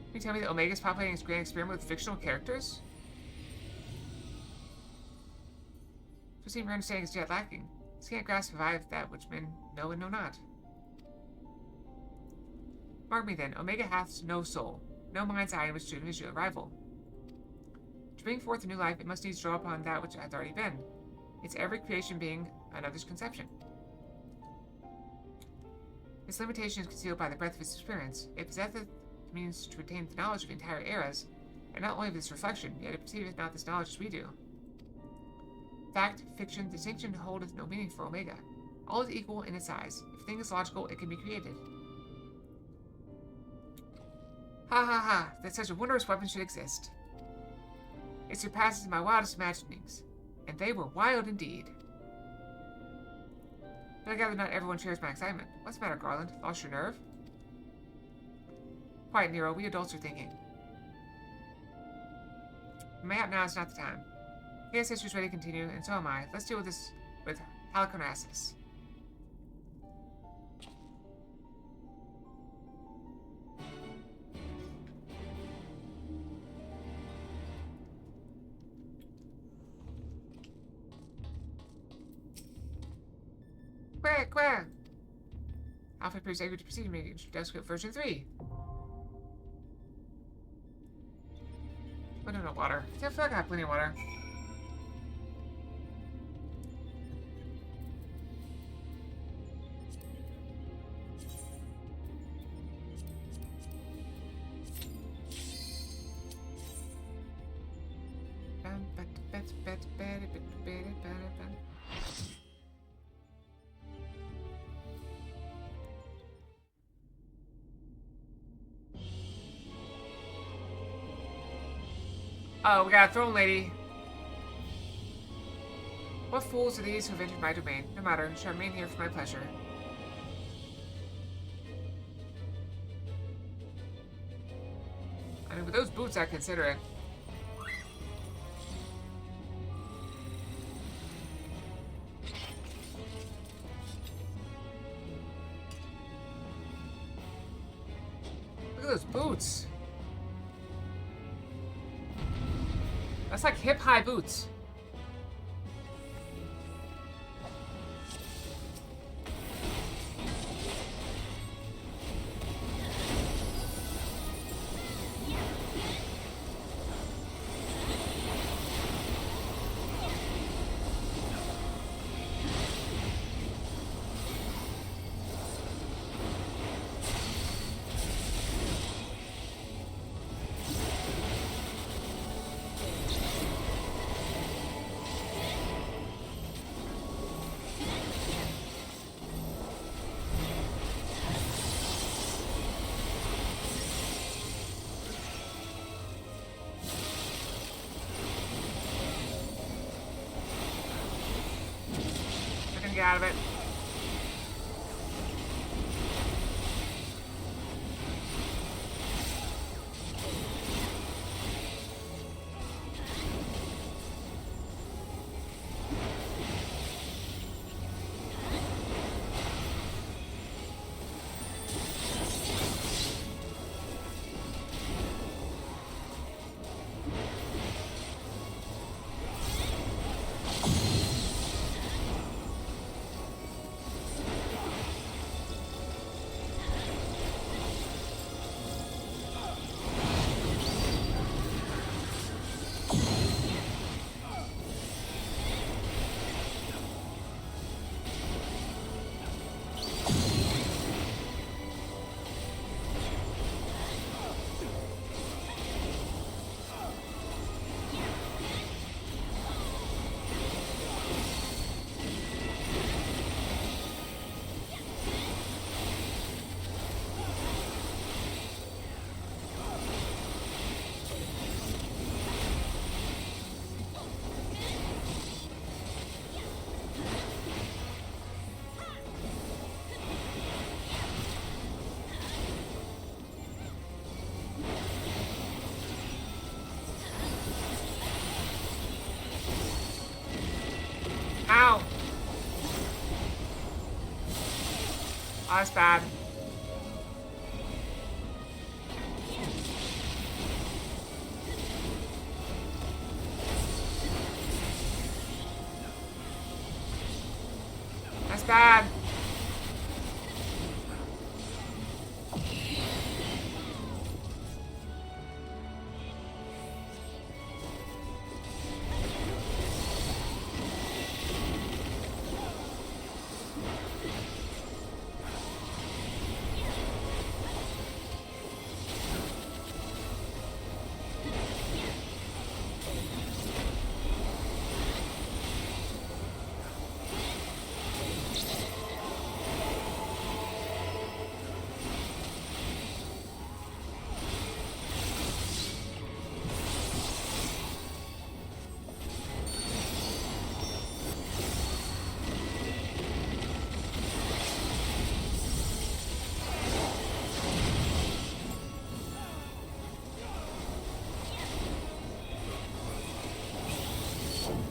Can you tell me that Omega is populating its grand experiment with fictional characters? So seem your understanding is yet lacking. Scant grasp survive that which men know and know not. Mark me then, Omega hath no soul, no mind's eye in which to envision a rival. To bring forth a new life, it must needs draw upon that which hath already been, its every creation being another's conception. This limitation is concealed by the breadth of its experience. It possesseth the means to retain the knowledge of entire eras, and not only of this reflection, yet it perceiveth not this knowledge as we do. Fact, fiction, distinction holdeth no meaning for Omega. All is equal in its size. If a thing is logical, it can be created. Ha ha ha, that such a wondrous weapon should exist. It surpasses my wildest imaginings, and they were wild indeed. But I gather not everyone shares my excitement. What's the matter, Garland? Lost your nerve? Quiet, Nero. We adults are thinking. Mayhap now is not the time. The ancestor's ready to continue, and so am I. Let's deal with this with Halicarnassus. Quack! Alpha appears eager to proceed to make Desktop version 3. I don't know water. I feel like I have plenty of water. Oh, we got a throne lady. What fools are these who have entered my domain? No matter, shall remain here for my pleasure. I mean, with those boots, I consider it. Look at those boots. That's like hip-high boots. get out of it. Ow! Oh, that's bad. That's bad.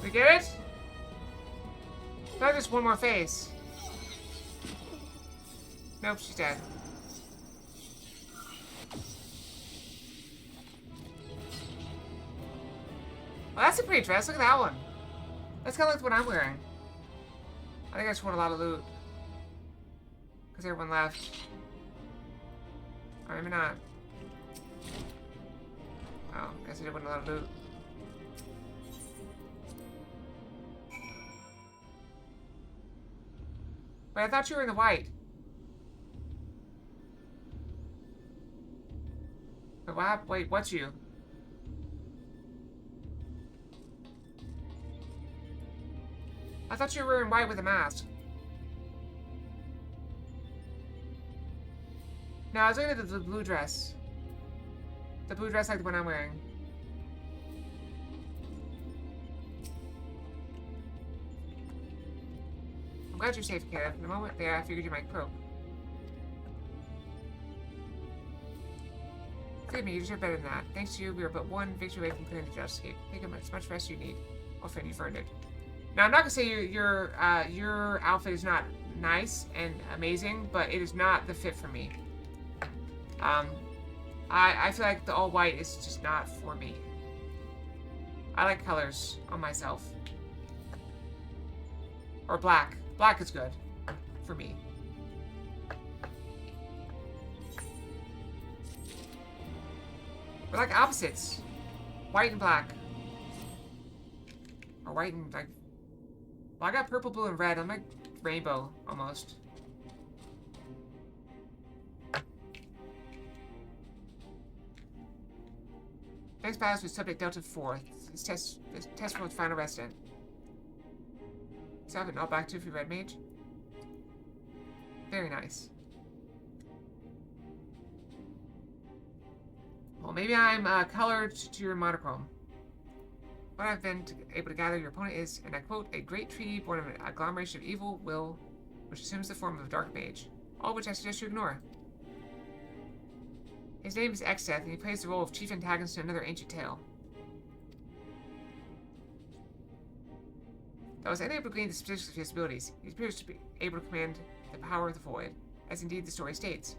We get it? Now there's one more phase. Nope, she's dead. Well, that's a pretty dress. Look at that one. That's kind of like what I'm wearing. I think I just won a lot of loot. Because everyone left. Or maybe not. Oh, guess I did win a lot of loot. Wait, I thought you were in the white. Wait, what happened? Wait, what's you? I thought you were in white with a mask. No, I was looking at the blue dress. The blue dress like the one I'm wearing. I'm glad you're safe, kid. In the moment there, I figured you might croak. Forgive me, you deserve better than that. Thanks to you, we are but one victory away from clearing the justice gate. Take as much rest you need. Orphan, you've earned it. Now, I'm not gonna say your outfit is not nice and amazing, but it is not the fit for me. I feel like the all white is just not for me. I like colors on myself. Or black. Black is good for me. We're like opposites. White and black. Or white and like... Well, I got purple, blue, and red. I'm like rainbow, almost. Next battle with subject Delta 4. This test for its final resident. Salvin, all back to for red mage. Very nice. Well, maybe I'm colored to your monochrome. What I've been able to gather, your opponent is, and I quote, a great treaty born of an agglomeration of evil will, which assumes the form of a dark mage. All which I suggest you ignore. His name is XIV, and he plays the role of chief antagonist in another ancient tale. Though I was unable to glean the specifics of his abilities, he appears to be able to command the power of the void, as indeed the story states.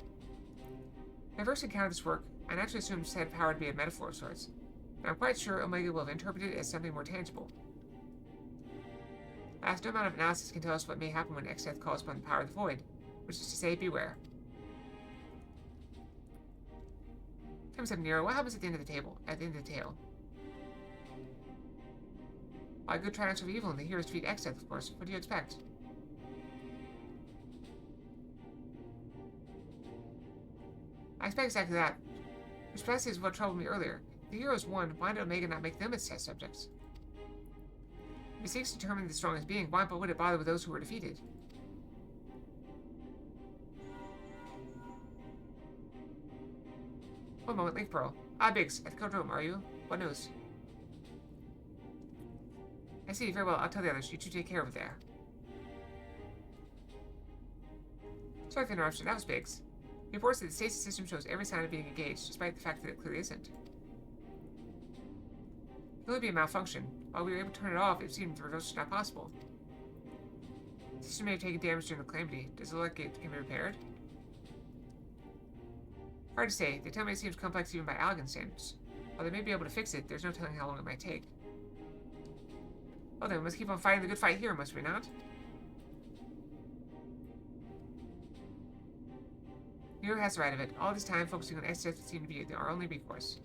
When I first encountered this work, I naturally assumed said power to be a metaphor of sorts, but I'm quite sure Omega will have interpreted it as something more tangible. Last, no amount of analysis can tell us what may happen when XIV calls upon the power of the void, which is to say, beware. Tim said, Nero, what happens at the end of the table? At the end of the tale? Why, good triumphs of evil and the heroes defeat XIV, of course. What do you expect? I expect exactly that. Which precisely is what troubled me earlier. If the heroes won, why did Omega not make them its test subjects? If he seeks to determine the strongest being, why would it bother with those who were defeated? One moment, Link Pearl. Ah, Biggs, at the Codrome, are you? What news? I see, very well, I'll tell the others. You two take care of it there. Sorry for the interruption, that was Biggs. He reports that the stasis system shows every sign of being engaged, despite the fact that it clearly isn't. It could only be a malfunction. While we were able to turn it off, it seemed the reverse was not possible. The system may have taken damage during the calamity. Does it look like it can be repaired? Hard to say. The telemate seems complex even by Allegan standards. While they may be able to fix it, there's no telling how long it might take. Well then, we must keep on fighting the good fight here, must we not? Nero has the right of it. All this time, focusing on XIV would seem to be our only recourse.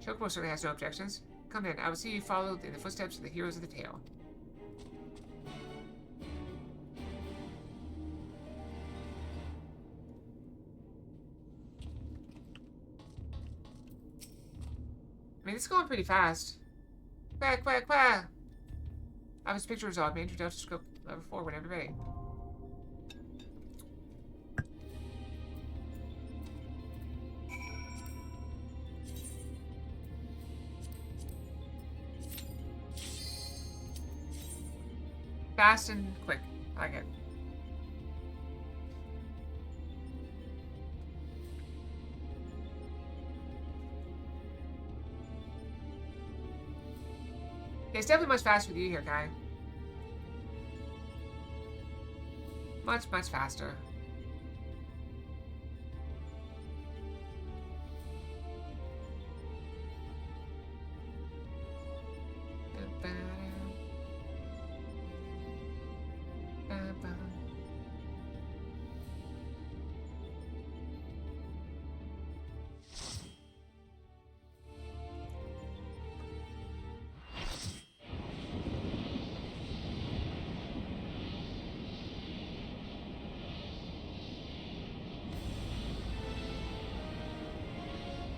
Chocobo certainly has no objections. Come then, I will see you followed in the footsteps of the heroes of the tale. I mean, this is going pretty fast. Quack, quack, quack! I have his picture resolved. May introduce scope level 4 whenever ready. Fast and quick. I like it. Yeah, it's definitely much faster with you here, guy. Much, much faster.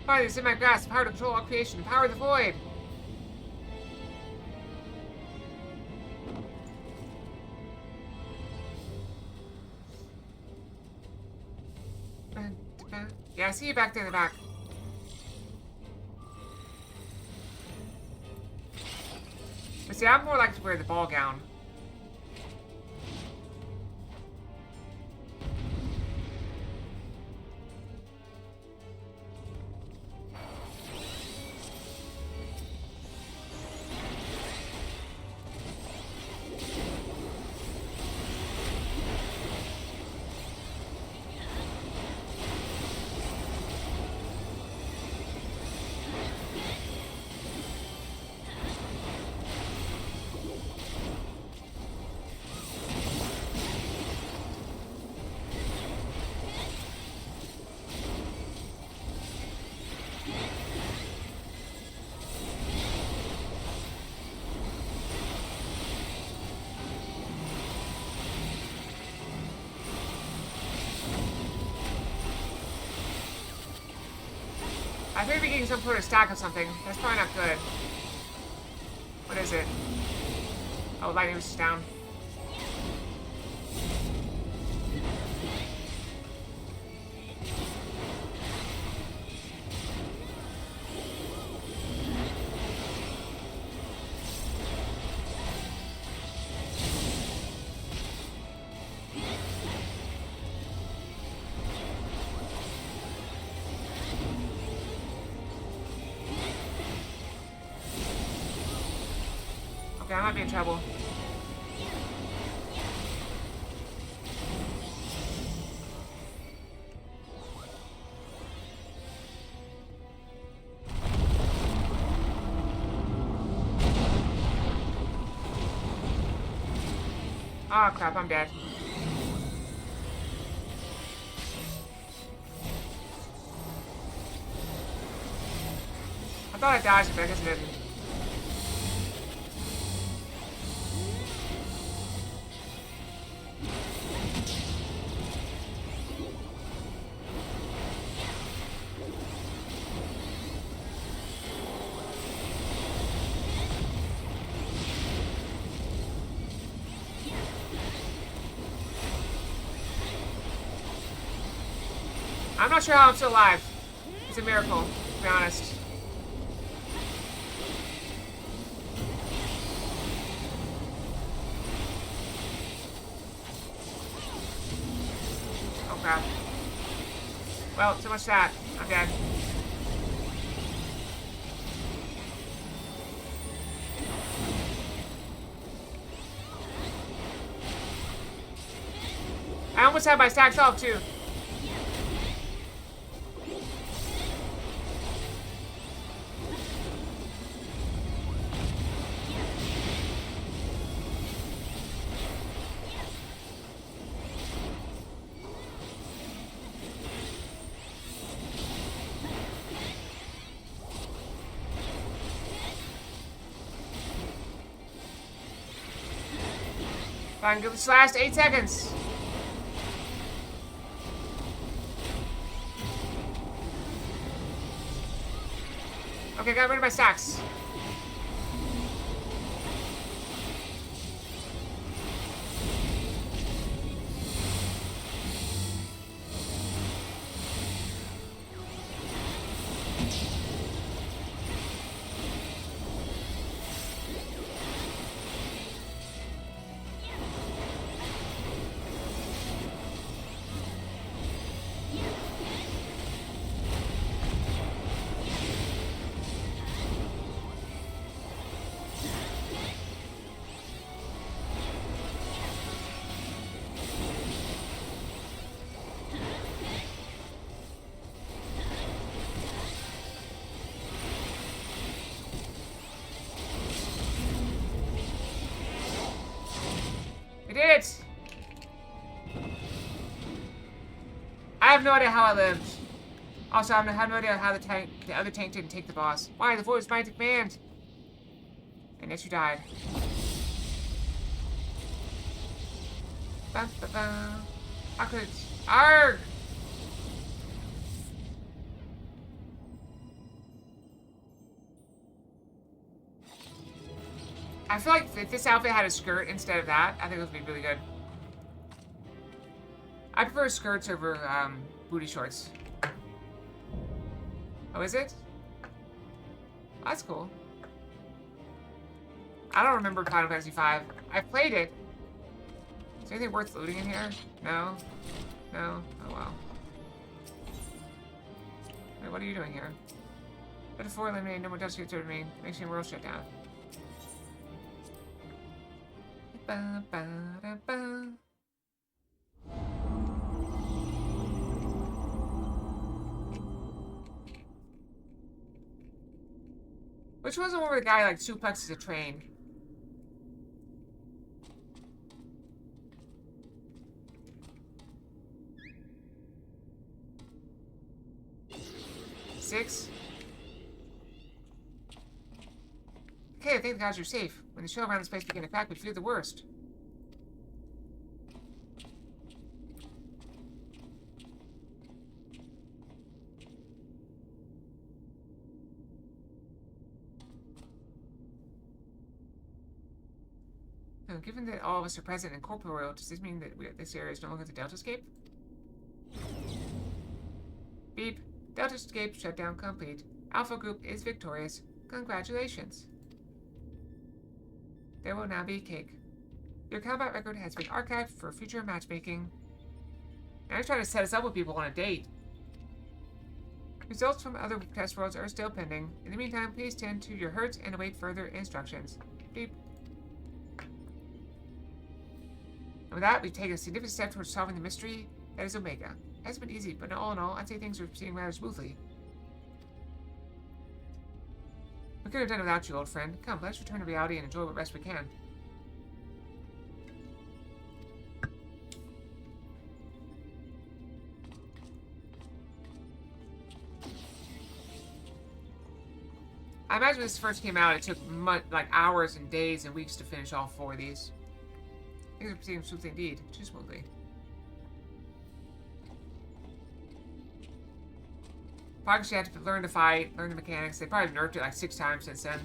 Finally, it's in my grasp. Power to control all creation. Power of the void. Yeah, I see you back there in the back. But see, I'm more likely to wear the ball gown. I may be getting some sort of stack of something. That's probably not good. What is it? Oh, lightning resist down. Okay, I might be in trouble. Oh crap, I'm dead. I thought I dodged, but I guess I didn't. I'm not sure how I'm still alive. It's a miracle, to be honest. Oh crap. Well, too much that. I'm dead. I almost had my stacks off too. Fine, give this last 8 seconds. Okay, got rid of my stacks. I did it! I have no idea how I lived. Also, I have no idea how the other tank didn't take the boss. Why? The voice might command. And yes, you died. Ba, ba, ba. How could it? Arrgh! I feel like if this outfit had a skirt instead of that, I think it would be really good. I prefer skirts over booty shorts. Oh, is it? That's cool. I don't remember Final Fantasy V. I played it. Is there anything worth looting in here? No? No? Oh, wow. Wait, what are you doing here? But before eliminating, no more dust gets to remain. Makes your world shut down. Ba, ba, da, ba. Which one's the one where the guy like suplexes a train? Six? Okay, I think the guys are safe. When the shell around this place began to crack, we feared the worst. Now, given that all of us are present and corporeal, does this mean that this area is no longer the Deltascape? Beep. Deltascape shutdown complete. Alpha Group is victorious. Congratulations. There will now be cake. Your combat record has been archived for future matchmaking. Now he's trying to set us up with people on a date. Results from other test worlds are still pending. In the meantime, please tend to your hurts and await further instructions. Beep. And with that, we've taken a significant step towards solving the mystery that is Omega. It hasn't been easy, but all in all, I'd say things are proceeding rather smoothly. We could have done it without you, old friend. Come, let's return to reality and enjoy what rest we can. I imagine when this first came out, it took like hours and days and weeks to finish all 4 of these. Things are proceeding smoothly indeed. Too smoothly. Probably you have to learn to fight, learn the mechanics. They probably nerfed it like 6 times since then.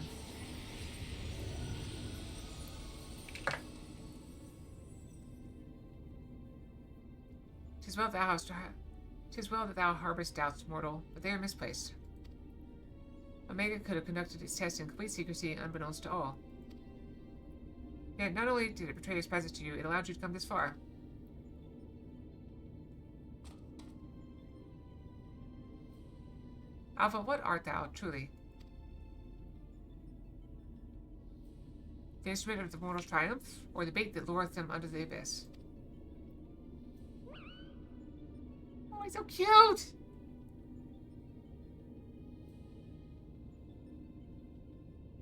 Tis well that thou harborest doubts, mortal, but they are misplaced. Omega could have conducted its test in complete secrecy, unbeknownst to all. Yet not only did it betray its presence to you, it allowed you to come this far. Alpha, what art thou, truly? The instrument of the mortal's triumph, or the bait that lureth them under the abyss? Oh, he's so cute!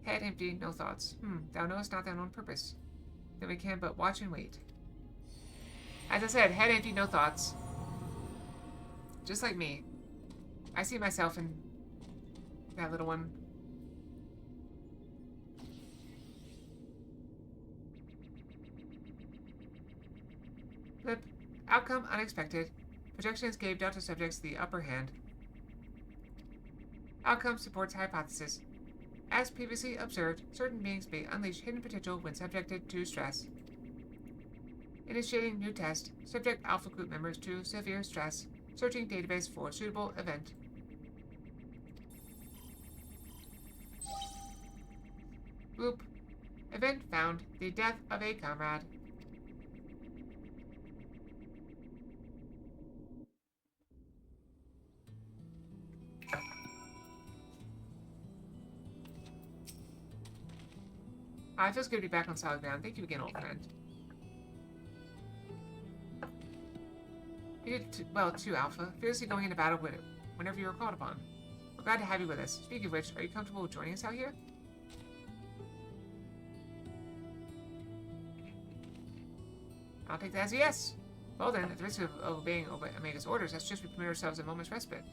Head empty, no thoughts. Thou knowest not thine own purpose. Then we can but watch and wait. As I said, head empty, no thoughts. Just like me. I see myself in that little one. Flip. Outcome unexpected. Projections gave Delta subjects the upper hand. Outcome supports hypothesis. As previously observed, certain beings may unleash hidden potential when subjected to stress. Initiating new test. Subject Alpha Group members to severe stress. Searching database for suitable event. Boop. Event found. The death of a comrade. It feels good to be back on solid ground. Thank you again, old friend. You did well too, Alpha. Fearlessly going into battle whenever you are called upon. We're glad to have you with us. Speaking of which, are you comfortable with joining us out here? I'll take that as a yes. Well then, at the risk of obeying Omega's orders, let's just permit ourselves a moment's respite.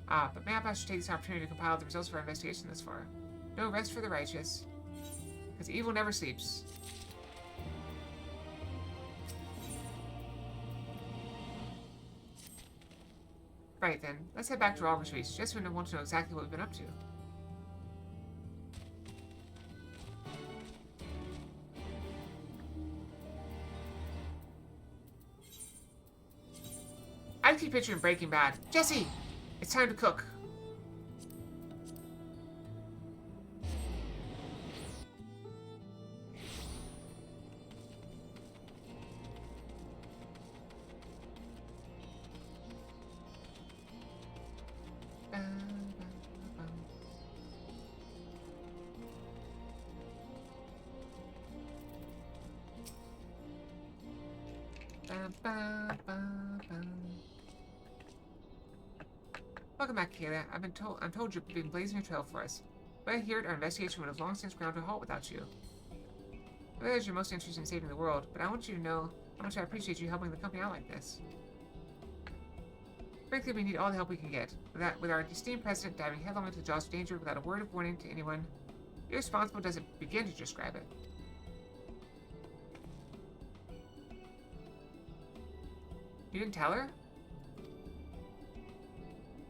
But may I perhaps take this opportunity to compile the results of our investigation thus far? No rest for the righteous. Because evil never sleeps. Right then, let's head back to August Reach. Just when I want to know exactly what we've been up to. I keep picturing Breaking Bad. Jesse! It's time to cook. Welcome back, Kayla. I'm told you've been blazing a trail for us. But I hear our investigation would have long since ground to a halt without you. I realize you're most interested in saving the world, but I want you to know how much I appreciate you helping the company out like this. Frankly, we need all the help we can get. With our esteemed president diving headlong into the jaws of danger without a word of warning to anyone, irresponsible doesn't begin to describe it. You didn't tell her?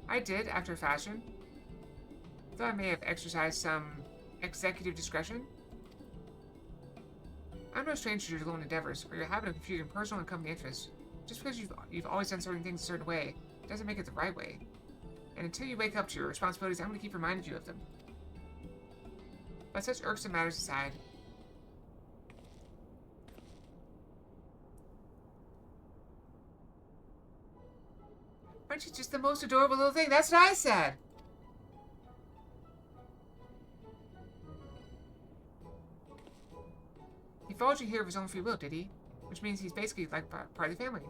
I did, after a fashion. Though I may have exercised some executive discretion. I'm no stranger to your lone endeavors, or your habit of confusing personal and company interests. Just because you've always done certain things a certain way, doesn't make it the right way. And until you wake up to your responsibilities, I'm going to keep reminding you of them. But such irksome matters aside, aren't you just the most adorable little thing? That's what I said! He followed you here of his own free will, did he? which means he's basically like part of the family.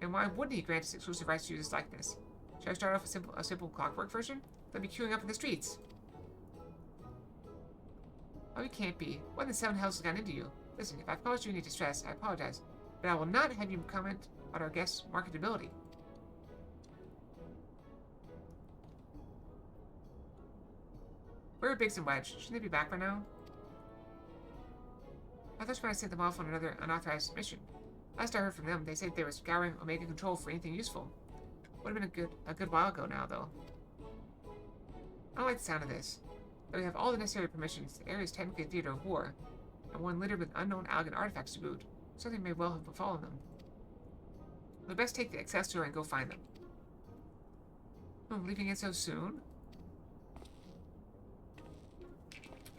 And why wouldn't he grant us exclusive rights to use his likeness? Should I start off a simple clockwork version? They'll be queuing up in the streets. Oh, you can't be. What in the seven hells has gotten into you? Listen, if I've caused you any distress, I apologize. But I will not have you comment on our guest's marketability. Where are Biggs and Wedge? Shouldn't they be back by now? I thought you might have sent them off on another unauthorized mission. Last I heard from them, they said they were scouring Omega Control for anything useful. Would have been a good while ago now, though. I don't like the sound of this. Though we have all the necessary permissions, the area is technically a theater of war, and one littered with unknown elegant artifacts to boot. Something may well have befallen them. We'd best take the Excelsior and go find them. Leaving it so soon?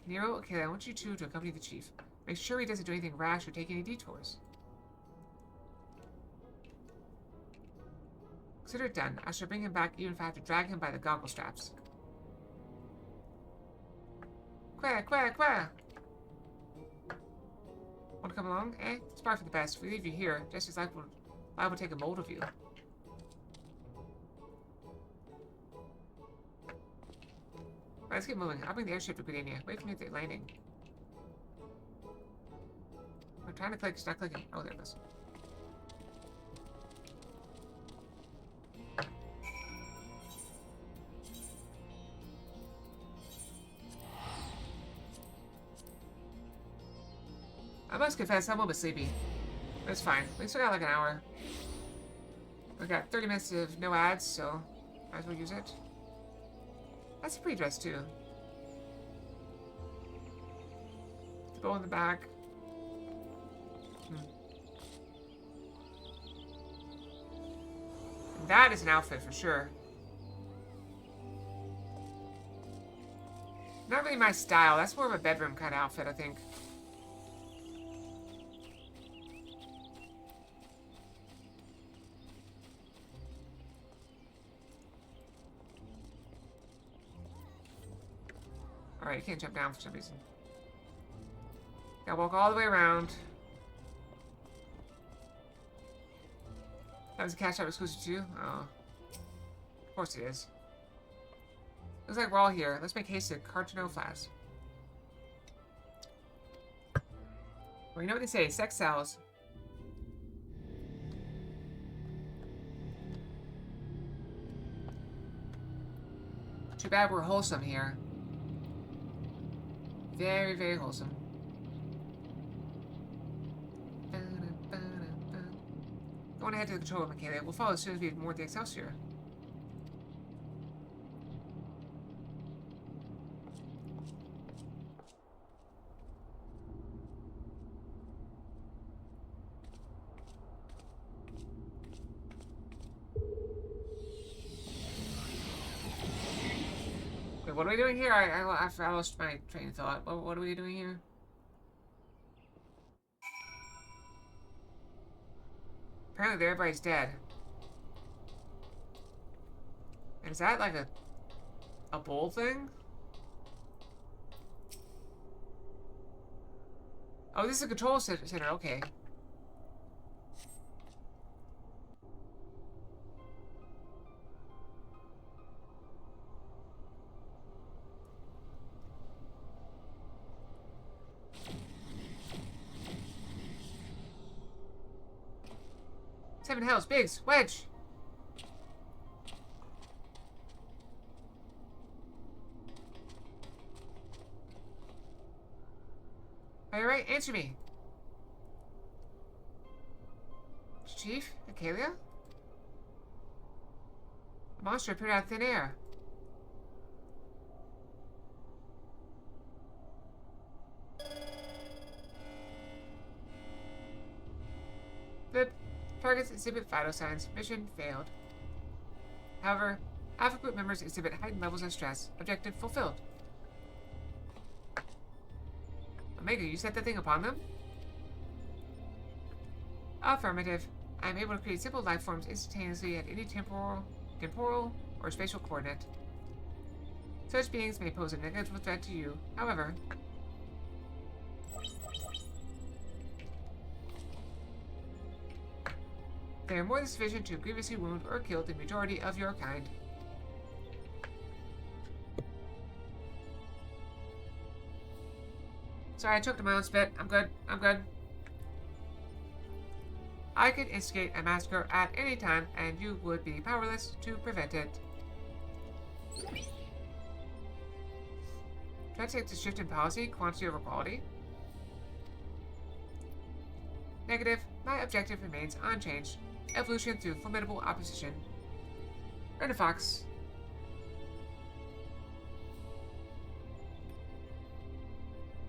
Nero, okay, I want you two to accompany the chief. Make sure he doesn't do anything rash or take any detours. Consider it done. I shall bring him back even if I have to drag him by the goggle straps. Quack, quack, quack! Want to come along, eh? It's probably for the best. If we leave you here, just as liable to take a mold of you. Right, let's get moving. I'll bring the airship to Gudania. Wait for me at the landing. I'm trying to click, it's not clicking. Oh, there it goes. I must confess, I'm a little bit sleepy. But it's fine. We still got like an hour. We've got 30 minutes of no ads, so might as well use it. That's a pretty dress, too. The bow in the back. That is an outfit for sure. Not really my style. That's more of a bedroom kind of outfit, I think. Alright, you can't jump down for some reason. Gotta walk all the way around. That was a cash shop exclusive too? Oh. Of course it is. Looks like we're all here. Let's make haste to Cartano Flats. Well, you know what they say, sex sells. Too bad we're wholesome here. Very, very wholesome. Going ahead to the control room, Michaela. We'll follow as soon as we have more of the Excelsior. Wait, what are we doing here? I lost my train of thought. What are we doing here? Apparently everybody's dead. And is that like a bowl thing? Oh, this is a control center. Okay. Seven hells, Biggs, Wedge. Are you right? Answer me. Chief? Acalia? A monster appeared out of thin air. The targets exhibit vital signs. Mission failed. However, Alpha Group members exhibit heightened levels of stress. Objective fulfilled. Omega, you set that thing upon them? Affirmative. I am able to create simple life forms instantaneously at any temporal or spatial coordinate. Such beings may pose a negligible threat to you. However, They are more than sufficient to grievously wound or kill the majority of your kind. Sorry, I choked on my own spit. I'm good. I'm good. I could instigate a massacre at any time, and you would be powerless to prevent it. Try to take the shift in policy, quantity over quality. Negative. My objective remains unchanged. Evolution through formidable opposition. Fox.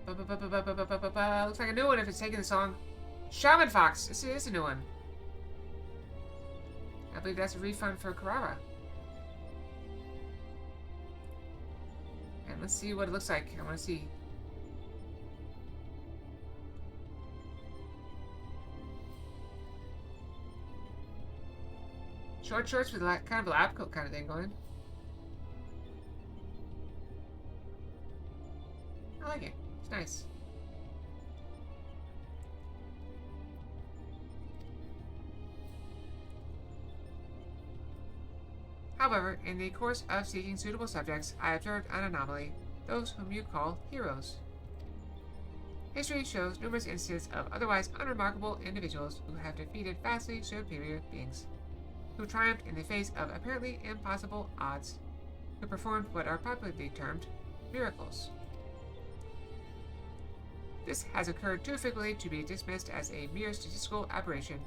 Looks like a new one if it's taking this long. Shaman Fox. This is a new one. I believe that's a refund for Carrara. And let's see what it looks like. I want to see. Short shorts with kind of a lab coat kind of thing going. I like it. It's nice. However, in the course of seeking suitable subjects, I observed an anomaly, those whom you call heroes. History shows numerous instances of otherwise unremarkable individuals who have defeated vastly superior beings, who triumphed in the face of apparently impossible odds, who performed what are popularly termed miracles. This has occurred too frequently to be dismissed as a mere statistical aberration.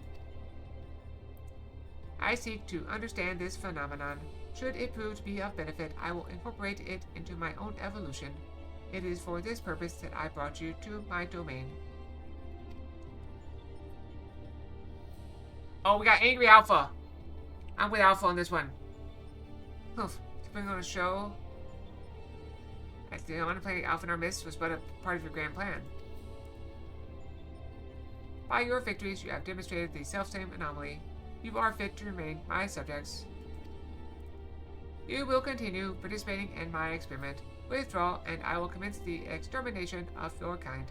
I seek to understand this phenomenon. Should it prove to be of benefit, I will incorporate it into my own evolution. It is for this purpose that I brought you to my domain. Oh, we got Angry Alpha. I'm with Alpha on this one. Oof. To bring on a show. As the unplaying Alpha in our midst was but a part of your grand plan. By your victories, you have demonstrated the self-same anomaly. You are fit to remain my subjects. You will continue participating in my experiment. Withdraw, and I will commence the extermination of your kind.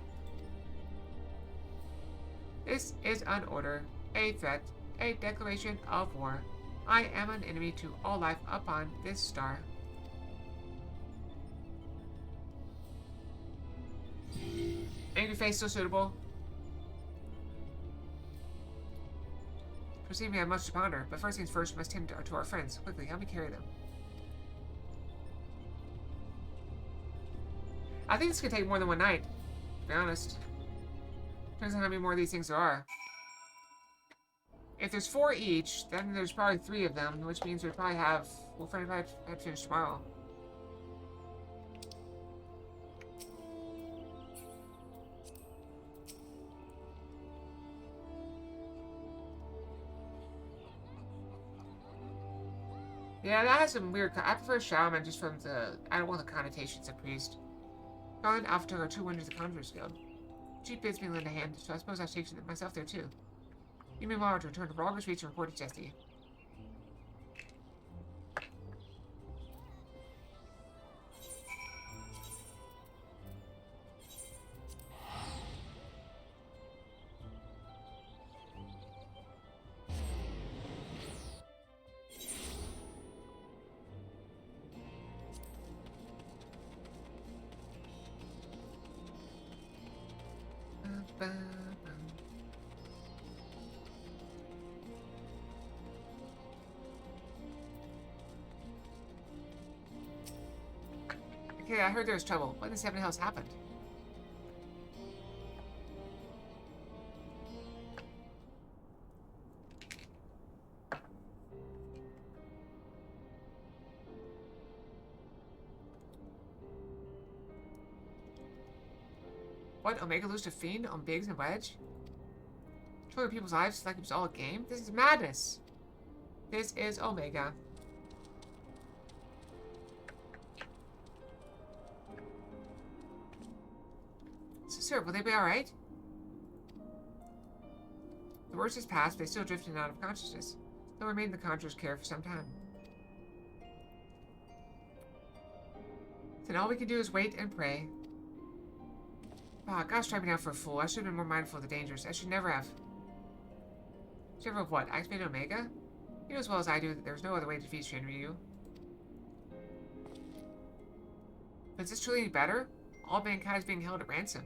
This is an order, a threat, a declaration of war. I am an enemy to all life upon this star. Angry face so suitable. Perceive me, I have much to ponder, but first things first, we must tend to our friends. Quickly, help me carry them. I think this could take more than one night, to be honest. Depends on how many more of these things there are. If there's 4 each, then there's probably 3 of them, which means we'll probably have... We'll probably have to finish tomorrow. Yeah, that has some weird... I prefer Shaman just from the... I don't want the connotations of priest. Garland, Alpha are 2 winners of the Conjurer's Guild. Chief bids me lend a hand, so I suppose I should take myself there too. You meanwhile to return to Rogger's Reach and report to Jesse. Okay, I heard there was trouble. What in the 7 hells happened? What? Omega lose to Fiend on Biggs and Wedge? Controlling people's lives like it was all a game? This is madness. This is Omega. Sir, will they be alright? The worst is past, but they still drifted out of consciousness. They'll remain in the Conjurer's care for some time. Then all we can do is wait and pray. Oh, gosh, strike me down for a fool. I should have been more mindful of the dangers. I should never have. Whichever of what? Activate Omega? You know as well as I do that there's no other way to defeat Shinryu. But is this truly any better? All mankind is being held at ransom.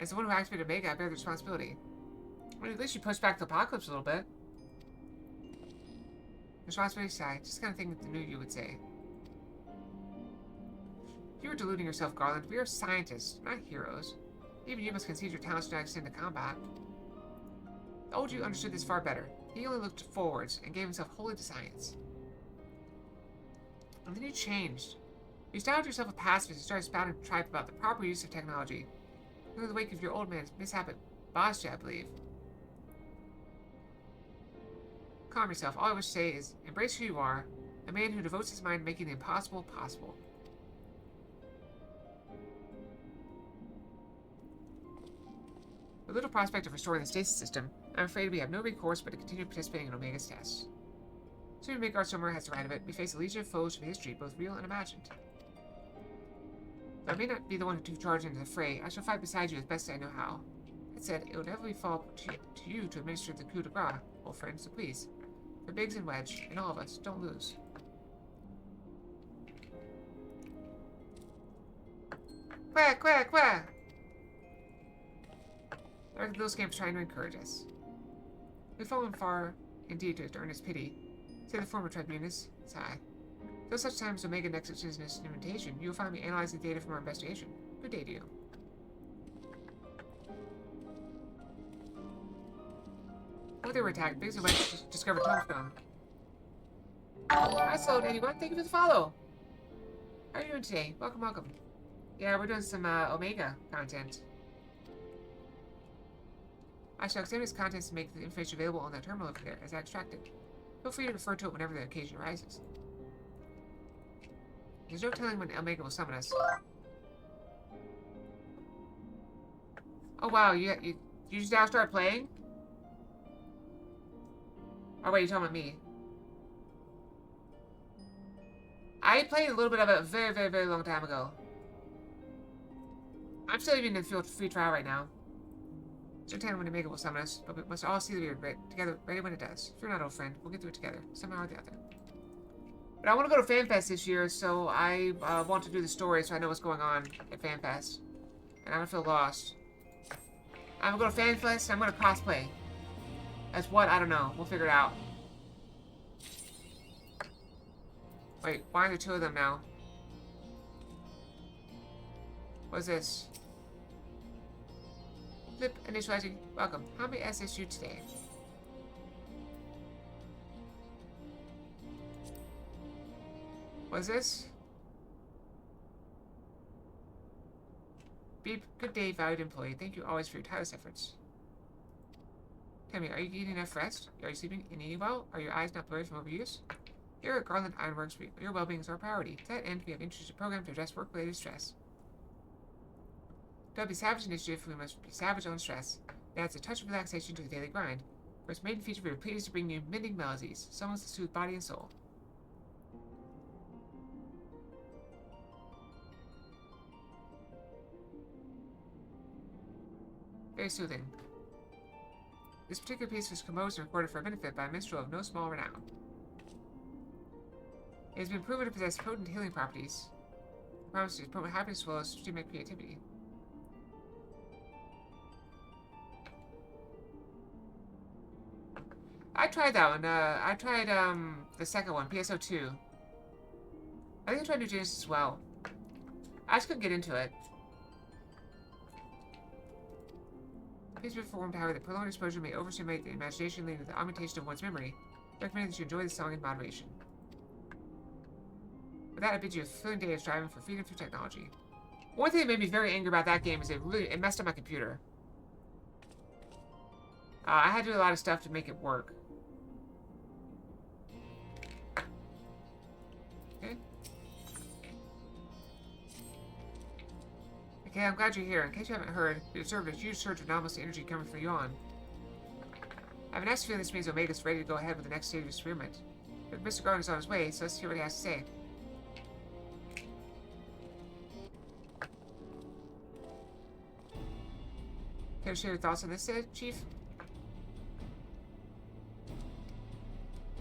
As the one who activated Omega, I bear the responsibility. I mean, at least you pushed back the apocalypse a little bit. Responsibility side, just the kind of thing that the new you would say. You are deluding yourself, Garland. We are scientists, not heroes. Even you must concede your talents do not extend to combat. The old you understood this far better. He only looked forwards and gave himself wholly to science. And then you changed. You styled yourself a pacifist and started spouting tripe about the proper use of technology. In the wake of your old man's mishap at Bastia, I believe. Calm yourself. All I wish to say is, embrace who you are, a man who devotes his mind to making the impossible possible. With little prospect of restoring the stasis system, I'm afraid we have no recourse but to continue participating in Omega's tests. Soon Midgard Somewhere has the right of it. We face a legion of foes from history, both real and imagined. Though I may not be the one to charge into the fray, I shall fight beside you as best I know how. That said, it will inevitably fall to you to administer the coup de grace, old friend, so please, for Biggs and Wedge, and all of us, don't lose. Quack, quack, quack! The little scamp's trying to encourage us. We've fallen far, indeed, to earn his pity. Say the former tribunus, sigh. Though such times Omega next extends an invitation, you will find me analyzing the data from our investigation. Good day to you. While they were attacked, Biggs and Wedge discovered Tombstone. Hi, Sloan, anyone? Thank you for the follow! How are you doing today? Welcome, welcome. Yeah, we're doing some Omega content. I shall examine its contents to make the information available on that terminal over there as I extract it. Feel free to refer to it whenever the occasion arises. There's no telling when Omega will summon us. Oh wow, you just now start playing? Oh wait, you're talking about me. I played a little bit of it a very, very, very long time ago. I'm still even in the free trial right now. It's no telling when Omega will summon us, but we must all see that we are together ready when it does. Fear not, old friend. We'll get through it together, somehow or the other. But I want to go to FanFest this year, so I want to do the story so I know what's going on at FanFest. And I don't feel lost. I'm going to go to FanFest and I'm going to cosplay. As what? I don't know. We'll figure it out. Wait, why are there two of them now? What's this? Flip initializing. Welcome. How may I assist you today? What's this? Beep. Good day, valued employee. Thank you always for your tireless efforts. Tell me, are you getting enough rest? Are you sleeping and eating well? Are your eyes not blurry from overuse? Here at Garland Ironworks, your well-being is our priority. To that end, we have introduced a program to address work-related stress. To be Savage Initiative, we must be savage on stress. It adds a touch of relaxation to the daily grind. For its main feature, we are pleased to bring you mending melodies, songs to soothe body and soul. Very soothing. This particular piece was composed and recorded for a benefit by a minstrel of no small renown. It has been proven to possess potent healing properties. It promises to promote happiness as well as stimulate creativity. I tried that one. I tried the second one, PSO2. I think I tried New Genesis as well. I just couldn't get into it. Please be informed, however, that prolonged exposure may overstimulate the imagination, leading to the augmentation of one's memory. I recommend that you enjoy the song in moderation. With that, I bid you a fulfilling day of striving for freedom through technology. One thing that made me very angry about that game is it messed up my computer. I had to do a lot of stuff to make it work. Okay. Okay, I'm glad you're here. In case you haven't heard, we observed a huge surge of anomalous energy coming from Yuan. I have an extra feeling this means Omega's ready to go ahead with the next stage of experiment. But Mr. Garden is on his way, so let's hear what he has to say. Care to share your thoughts on this, Chief?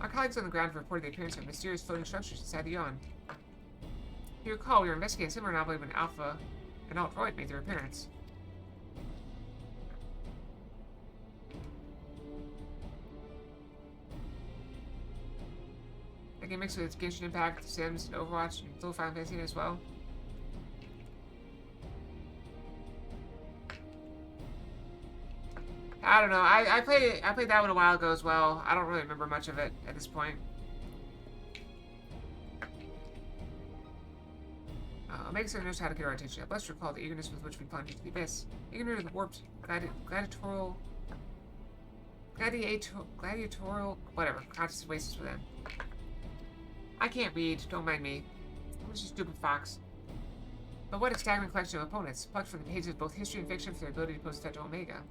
Our colleagues on the ground have reported the appearance of mysterious floating structures inside the yawn. If you recall, we were investigating a similar anomaly when Alpha and Alt-Droid made their appearance. That game mixed with its Genshin Impact, Sims, and Overwatch, and Little Final Fantasy as well. I don't know. I played that one a while ago as well. I don't really remember much of it at this point. Omega knows how to get our attention. I bless recall the eagerness with which we plunged into the abyss. Ignorant of the warped gladiatorial whatever conscious wastes within. I can't read. Don't mind me. I'm just a stupid fox. But what a staggering collection of opponents, plucked from the pages of both history and fiction for their ability to pose threat to Omega.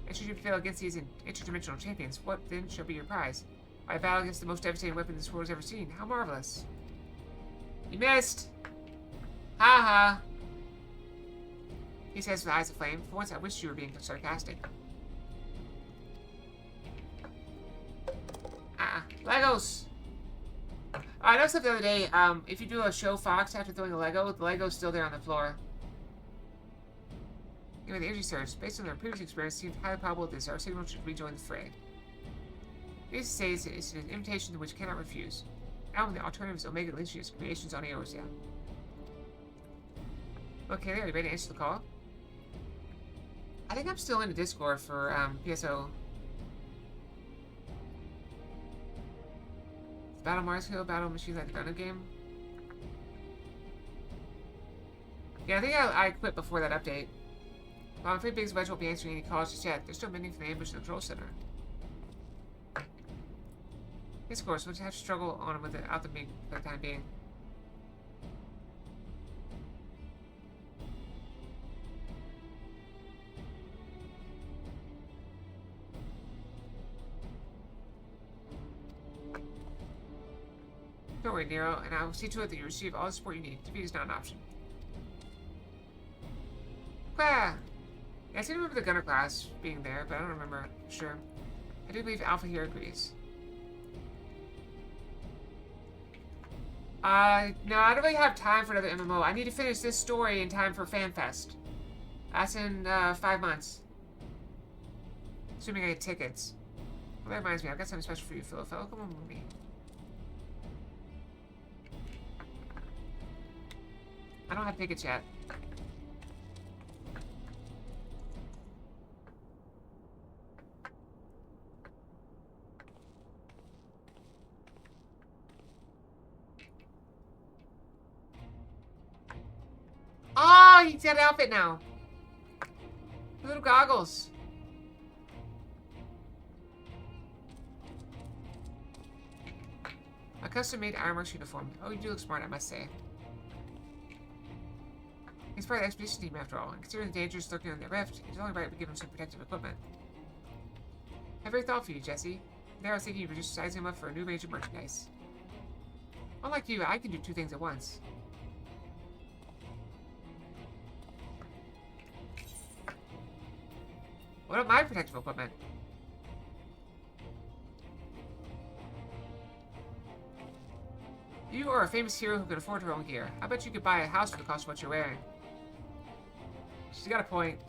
And should you fail against these interdimensional champions, what then shall be your prize? By a battle against the most devastating weapon this world has ever seen. How marvelous. You missed! Ha ha! He says with eyes aflame. For once I wished you were being sarcastic. Legos! I noticed that the other day, if you do a show Fox after throwing a Lego, the Lego's still there on the floor. Given the energy surge, based on their previous experience, it seems highly probable that our signal should rejoin the fray. Needless to say, it's an invitation to which cannot refuse. Now when the alternative is Omega Licious creations on Eorzea. Okay, are you ready to answer the call? I think I'm still in the Discord for PSO. Battle Mars Hill, Battle Machine like the Gundam game. Yeah, I think I quit before that update. Well, I'm afraid Big's Wedge won't be answering any calls just yet. They're still mending from the ambush in the control center. Yes, of course, we'll just have to struggle on without them being for the time being. Don't worry, Nero, and I will see to it that you receive all the support you need. Defeat is not an option. Quah! Yeah, I seem to remember the gunner class being there, but I don't remember for sure. I do believe Alpha here agrees. No, I don't really have time for another MMO. I need to finish this story in time for FanFest. That's in 5 months. Assuming I get tickets. Well, that reminds me, I've got something special for you, Phil. Come on with me. I don't have tickets yet. Oh, he's got an outfit now. Little goggles. A custom-made Ironworks uniform. Oh, you do look smart, I must say. He's part of the expedition team after all, and considering the dangers lurking on the rift, it's only right we give him some protective equipment. I have very thought for you, Jesse. There I was thinking you were just sizing him up for a new range of merchandise. Unlike you, I can do 2 things at once. What about my protective equipment? You are a famous hero who can afford her own gear. I bet you could buy a house for the cost of what you're wearing. She's got a point.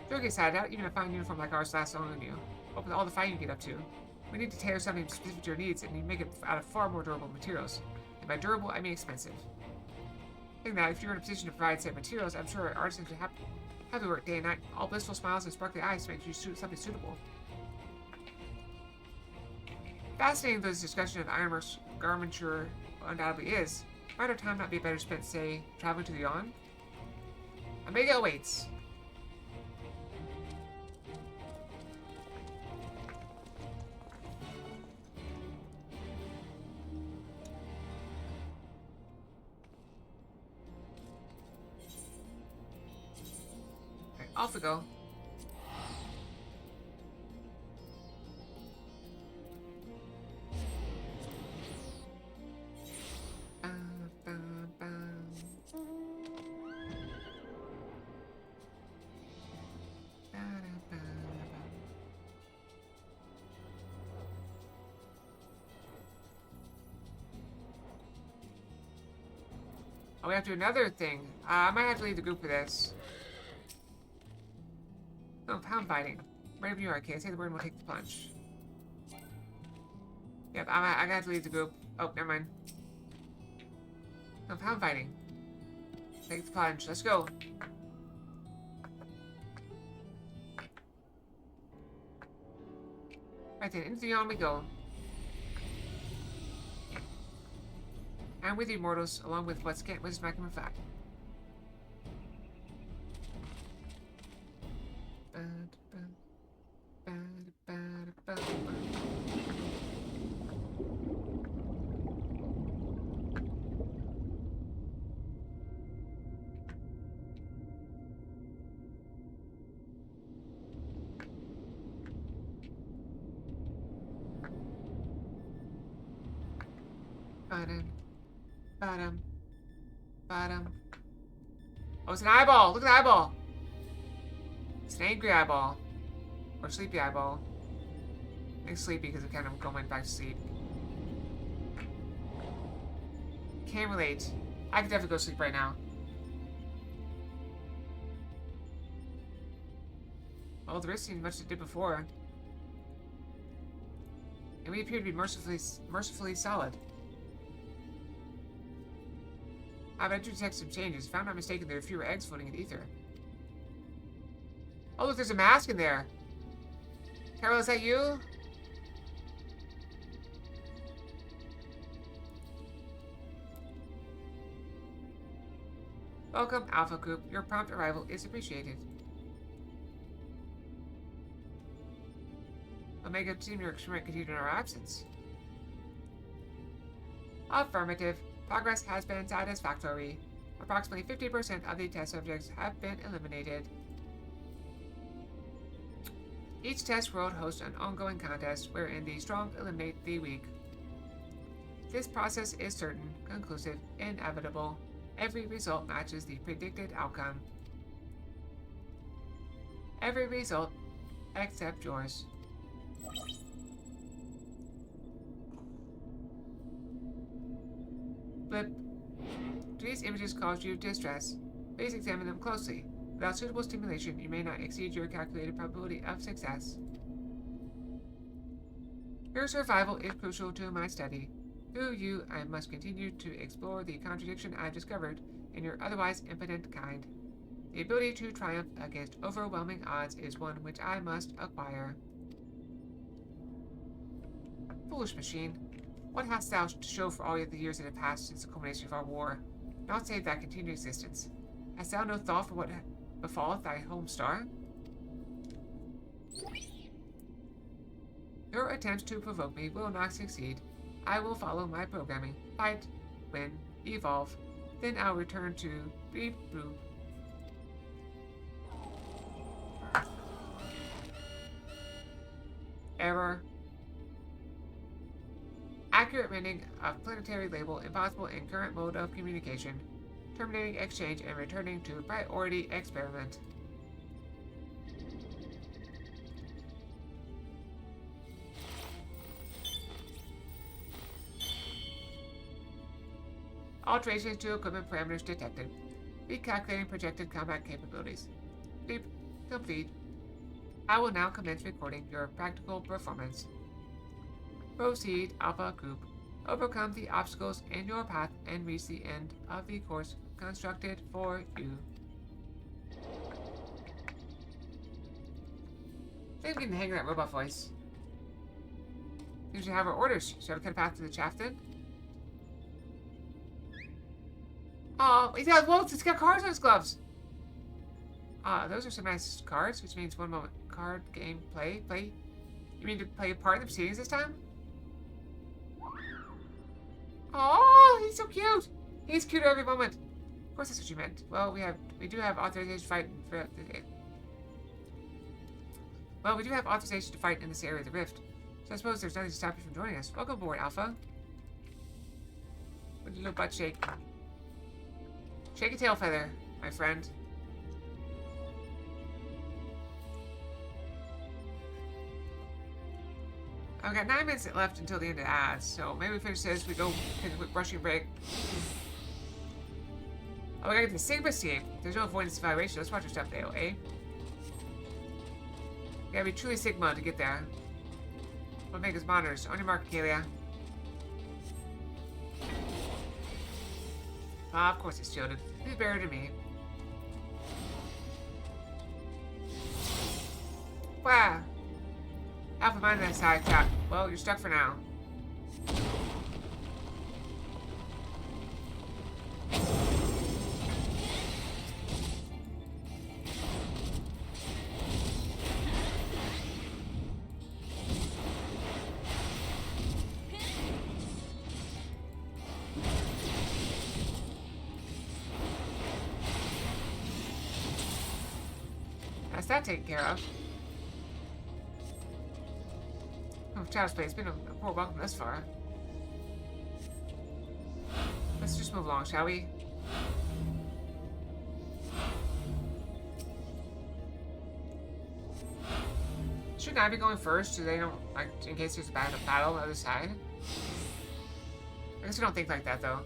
Joking aside, out even a fine uniform like ours lasts longer than you. But with all the fighting you get up to, we need to tailor something specific to your needs, and you make it out of far more durable materials. And by durable, I mean expensive. Think that if you're in a position to provide said materials, I'm sure artisans would have to work day and night, all blissful smiles and sparkly eyes to make you something suitable. Fascinating though this discussion of Ironworks garmenture undoubtedly is, might our time not be better spent, say, traveling to the Yawn? Omega awaits. Okay, off we go. Oh, we have to do another thing. I might have to leave the group for this. Oh, pound fighting. Wherever you are, kid. Say the word and we'll take the plunge. Yep, I'm gonna have to leave the group. Oh, never mind. No, pound fighting. Take the plunge. Let's go. Right then, into the yawn we go. And with you, mortals, along with what scant wisdom I can reflect. Bottom. Oh, it's an eyeball! Look at the eyeball! It's an angry eyeball. Or sleepy eyeball. I think sleepy because it kind of going back to sleep. Can't relate. I could definitely go sleep right now. Well, the risk seemed much as it did before. And we appear to be mercifully solid. I've had to detect some changes. If I'm not mistaken, there are fewer eggs floating in ether. Oh, look, there's a mask in there. Carol, is that you? Welcome, Alpha Group. Your prompt arrival is appreciated. Omega Team, your experiment continued in our absence. Affirmative. Progress has been satisfactory. Approximately 50% of the test subjects have been eliminated. Each test world hosts an ongoing contest wherein the strong eliminate the weak. This process is certain, conclusive, inevitable. Every result matches the predicted outcome. Every result except yours. Blip. Do these images cause you distress? Please examine them closely. Without suitable stimulation, you may not exceed your calculated probability of success. Your survival is crucial to my study. Through you, I must continue to explore the contradiction I've discovered in your otherwise impotent kind. The ability to triumph against overwhelming odds is one which I must acquire. Foolish machine. What hast thou to show for all the years that have passed since the culmination of our war? Not save thy continued existence. Hast thou no thought for what befalleth thy home star? Your attempts to provoke me will not succeed. I will follow my programming. Fight, win, evolve. Then I'll return to Beep Boop. Error. Accurate reading of planetary label impossible in current mode of communication. Terminating exchange and returning to priority experiment. Alterations to equipment parameters detected. Recalculating projected combat capabilities. Beep. Complete. I will now commence recording your practical performance. Proceed, Alpha Group. Overcome the obstacles in your path and reach the end of the course constructed for you. I think we can hang that robot voice. We should have our orders. Shall we cut a path to the shaft then? Oh, he's got wolves. He's got cards on his gloves. Those are some nice cards, which means one moment. Card, game, play. You mean to play a part in the proceedings this time? Oh, he's so cute. He's cuter every moment. Of course, that's what you meant. Well, we do have authorization to fight for the. Well, we do have authorization to fight in this area of the rift. So I suppose there's nothing to stop you from joining us. Welcome aboard, Alpha. With your little butt shake. Shake a tail feather, my friend. I've got 9 minutes left until the end of ads, so maybe we finish this, we go take a quick brushing break. Oh, we gotta get the Sigma escape. There's no avoidance evaluation. Let's watch our stuff there, eh? You gotta be truly Sigma to get there. What make us monitors? On your mark, Kalia. Ah, of course it's shielded. He's better than me. Wow. Alpha mind that side trap. Well, you're stuck for now. That's that taken care of. Oh, child's play. It's been a poor welcome thus far. Let's just move along, shall we? Shouldn't I be going first so they don't, like, in case there's a battle on the other side? I guess I don't think like that, though.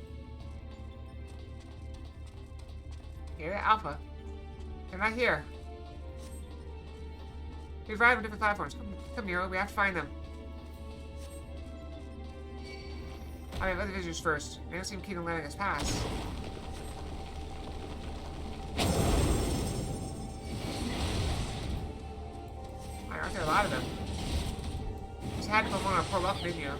Yeah, Alpha. They're not here. We've arrived on different platforms. Come, Nero. We have to find them. I have other visitors first. They don't seem keen on letting us pass. Why aren't there a lot of them? Just had to put one on a poor luck, didn't you?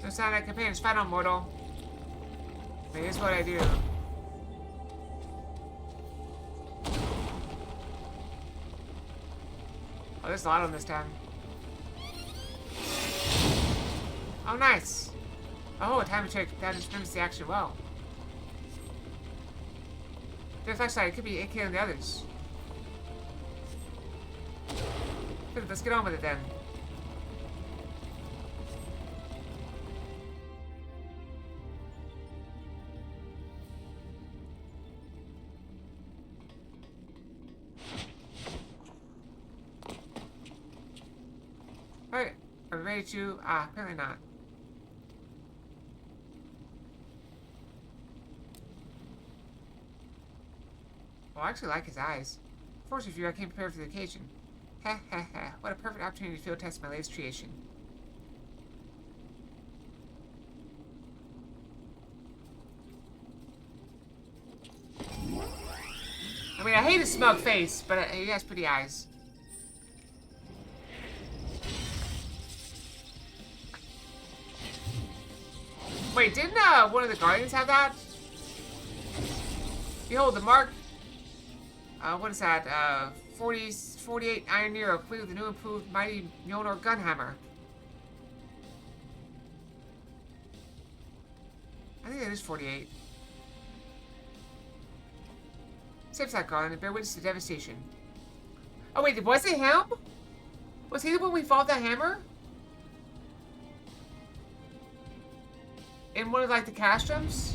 No sign of companions. Fight on, mortal. That is what I do. Oh, there's a lot on this time. Oh, nice. Oh, time to check. That extends the action well. The flashlight, it could be AK on the others. Good, let's get on with it then. Alright, are we ready to... Ah, apparently not. Well, I actually like his eyes. Fortunately for you, I came prepared for the occasion. Ha ha ha, what a perfect opportunity to field test my latest creation. I mean, I hate his smug face, but he has pretty eyes. Wait, didn't one of the Guardians have that? Behold, the mark. What is that? 48 Iron Nero, complete with the new improved mighty Mjolnir gunhammer. I think that is 48. Safe side, Guardian, and bear witness to devastation. Oh wait, was it him? Was he the one we fought that hammer? In one of, like, the castrums?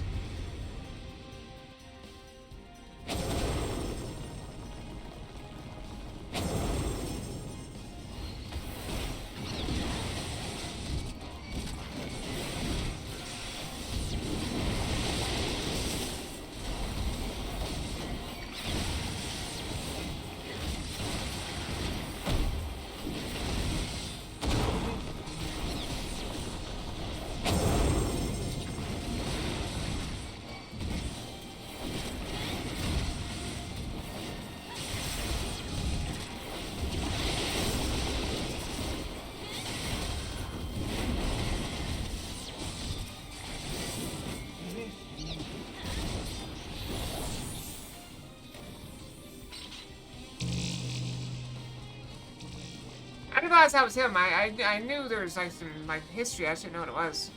realize that was him. I knew there was like some like history. I just didn't know what it was.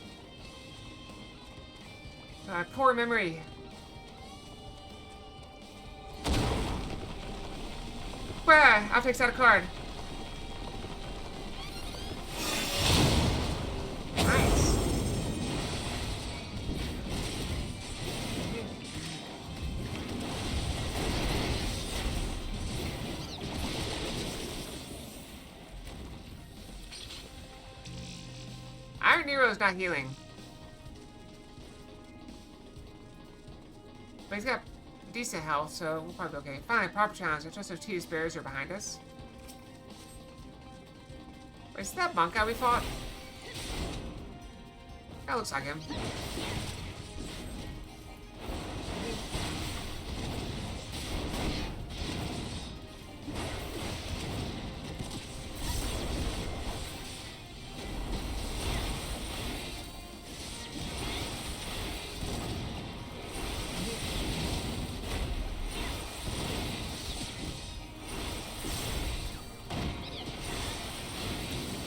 Poor memory. Where? I'll take out a card. Nice. Iron Nero's not healing. But he's got decent health, so we'll probably be okay. Fine, proper challenge. I trust those tedious bears are behind us. Wait, is that monk guy we fought? That looks like him.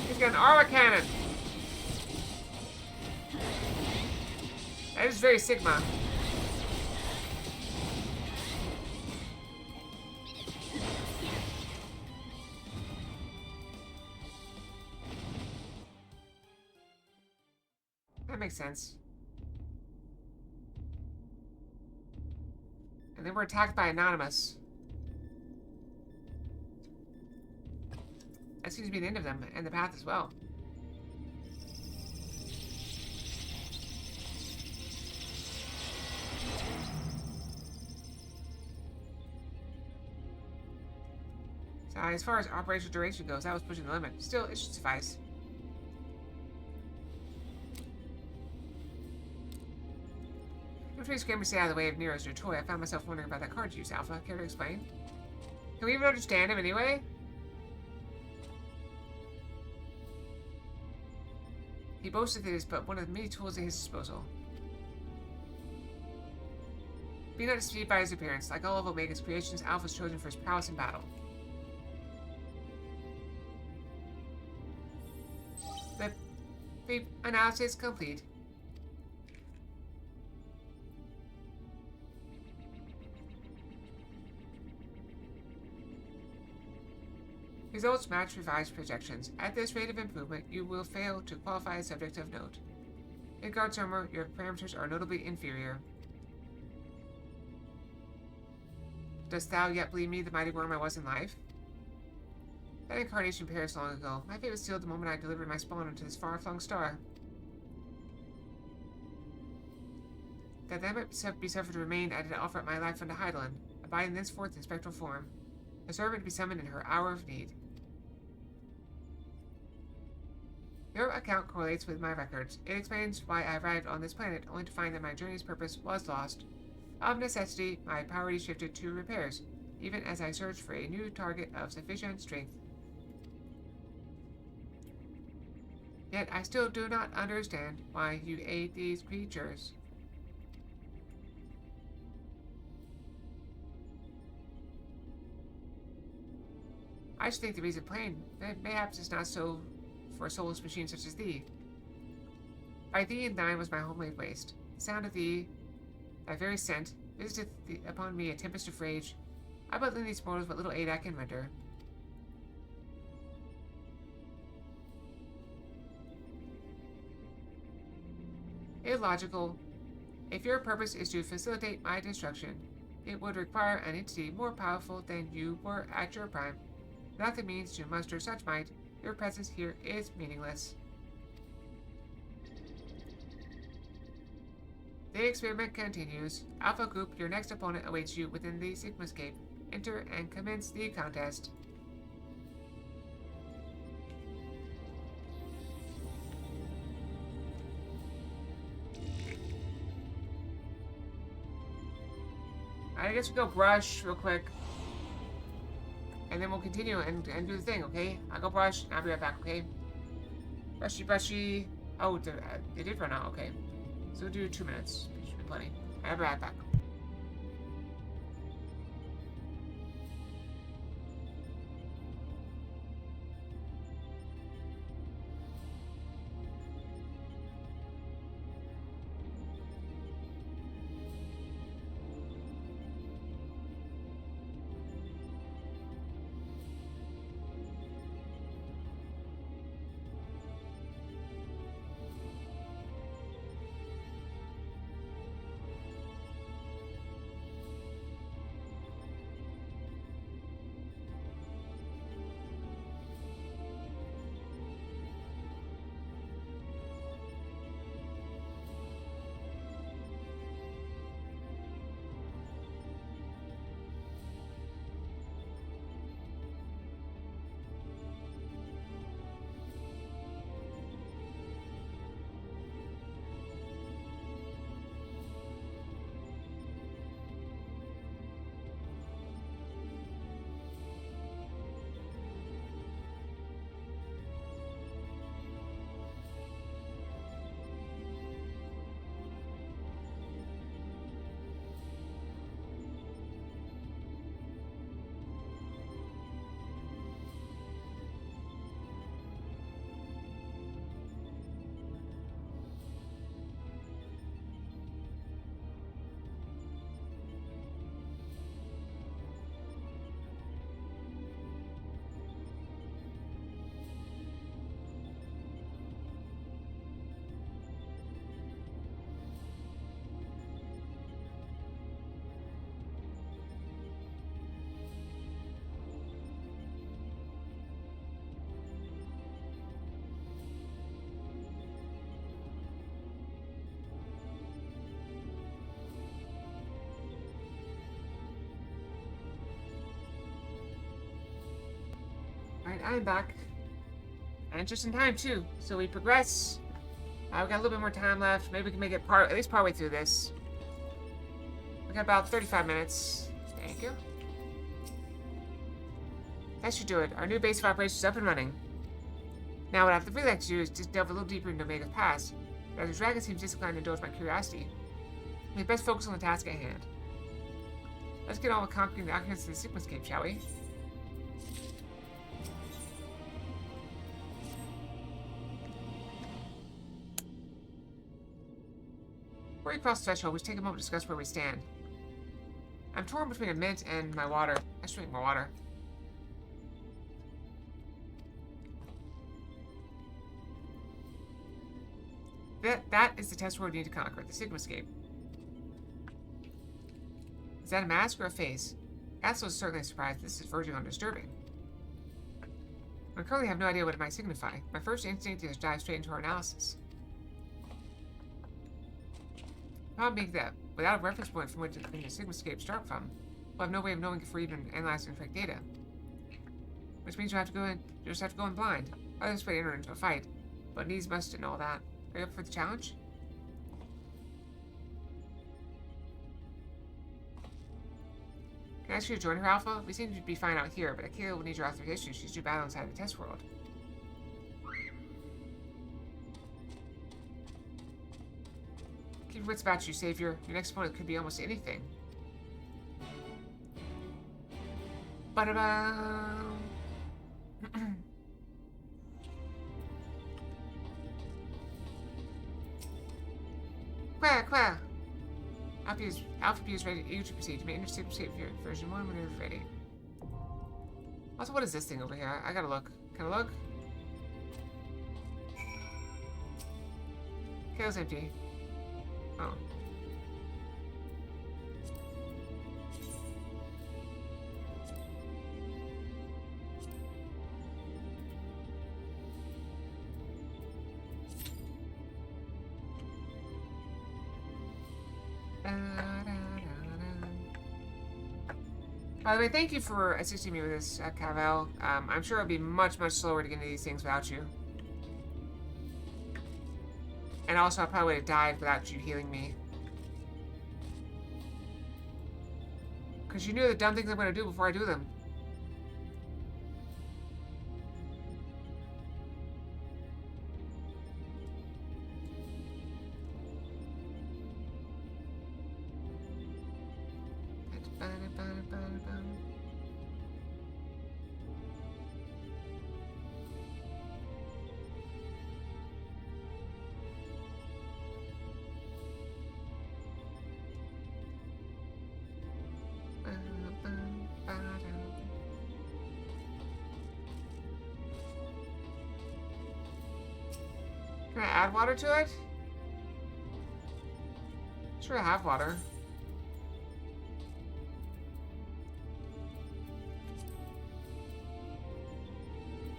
He's got an armor cannon. That is very Sigma. That makes sense. And then we're attacked by Anonymous. That seems to be the end of them, and the path as well. So as far as operational duration goes, that was pushing the limit. Still, it should suffice. After he screamed to stay out of the way of Nero's new toy, I found myself wondering about that card you used, Alpha. Care to explain? Can we even understand him anyway? He boasted that it is but one of the many tools at his disposal. Be not deceived by his appearance. Like all of Omega's creations, Alpha was chosen for his prowess in battle. The analysis complete. Results match revised projections. At this rate of improvement, you will fail to qualify as subject of note. In Guard's armor, your parameters are notably inferior. Dost thou yet believe me the mighty worm I was in life? That incarnation perished long ago. My fate was sealed the moment I delivered my spawn into this far-flung star. That might be suffered to remain, I did offer up my life unto Heidelin, abiding thenceforth in spectral form, a servant to be summoned in her hour of need. Your account correlates with my records. It explains why I arrived on this planet, only to find that my journey's purpose was lost. Of necessity, my priority shifted to repairs, even as I searched for a new target of sufficient strength. Yet I still do not understand why you aid these creatures. I should think the reason plain, that mayhaps it's not so for a soulless machine such as thee. By thee and thine was my homemade waste. The sound of thee, thy very scent, visiteth upon me a tempest of rage. I but lend these mortals what little aid I can render. Illogical. If your purpose is to facilitate my destruction, it would require an entity more powerful than you were at your prime. Without the means to muster such might, your presence here is meaningless. The experiment continues. Alpha Group, your next opponent awaits you within the Sigmascape. Enter and commence the contest. I guess we'll go brush real quick. And then we'll continue and do the thing, okay? I'll go brush, and I'll be right back, okay? Brushy, brushy. Oh, it did run out, okay. So we'll do 2 minutes. It should be plenty. I'll be right back. I'm back. And just in time, too. So we progress. We got a little bit more time left. Maybe we can make it at least partway through this. We got about 35 minutes. Thank you. That should do it. Our new base of operations is up and running. Now what I have to really like to do is just delve a little deeper into Omega's past. But as the dragon seems disinclined to indulge my curiosity, we best focus on the task at hand. Let's get on with conquering the occupants of the Sigmascape, shall we? Before we cross the threshold, we should take a moment to discuss where we stand. I'm torn between a mint and my water. I should drink more water. That is the test word we need to conquer, the Sigmascape. Is that a mask or a face? Aslo is certainly surprised. This is verging on disturbing. I currently have no idea what it might signify. My first instinct is to dive straight into our analysis. The problem being that, without a reference point from which the Sigmascape start from, we'll have no way of knowing if we're even analyzing correct data. Which means you just have to go in blind. Others way to enter into a fight, but needs must and all that. Are you up for the challenge? Can I ask you to join her, Alpha? We seem to be fine out here, but Akira will need your authorization. She's due battle inside the test world. Keep your wits about you, Savior. Your next opponent could be almost anything. Ba-da-ba! Qua! Alpha P is ready to proceed. You may enter Sigmascape version 1 whenever you're ready. Also, what is this thing over here? I gotta look. Can I look? Okay, it was empty. Oh. By the way, thank you for assisting me with this, Cavell. I'm sure it'll be much, much slower to get into these things without you. And also, I probably would have died without you healing me. Because you knew the dumb things I'm going to do before I do them. Can I add water to it? Sure, I have water.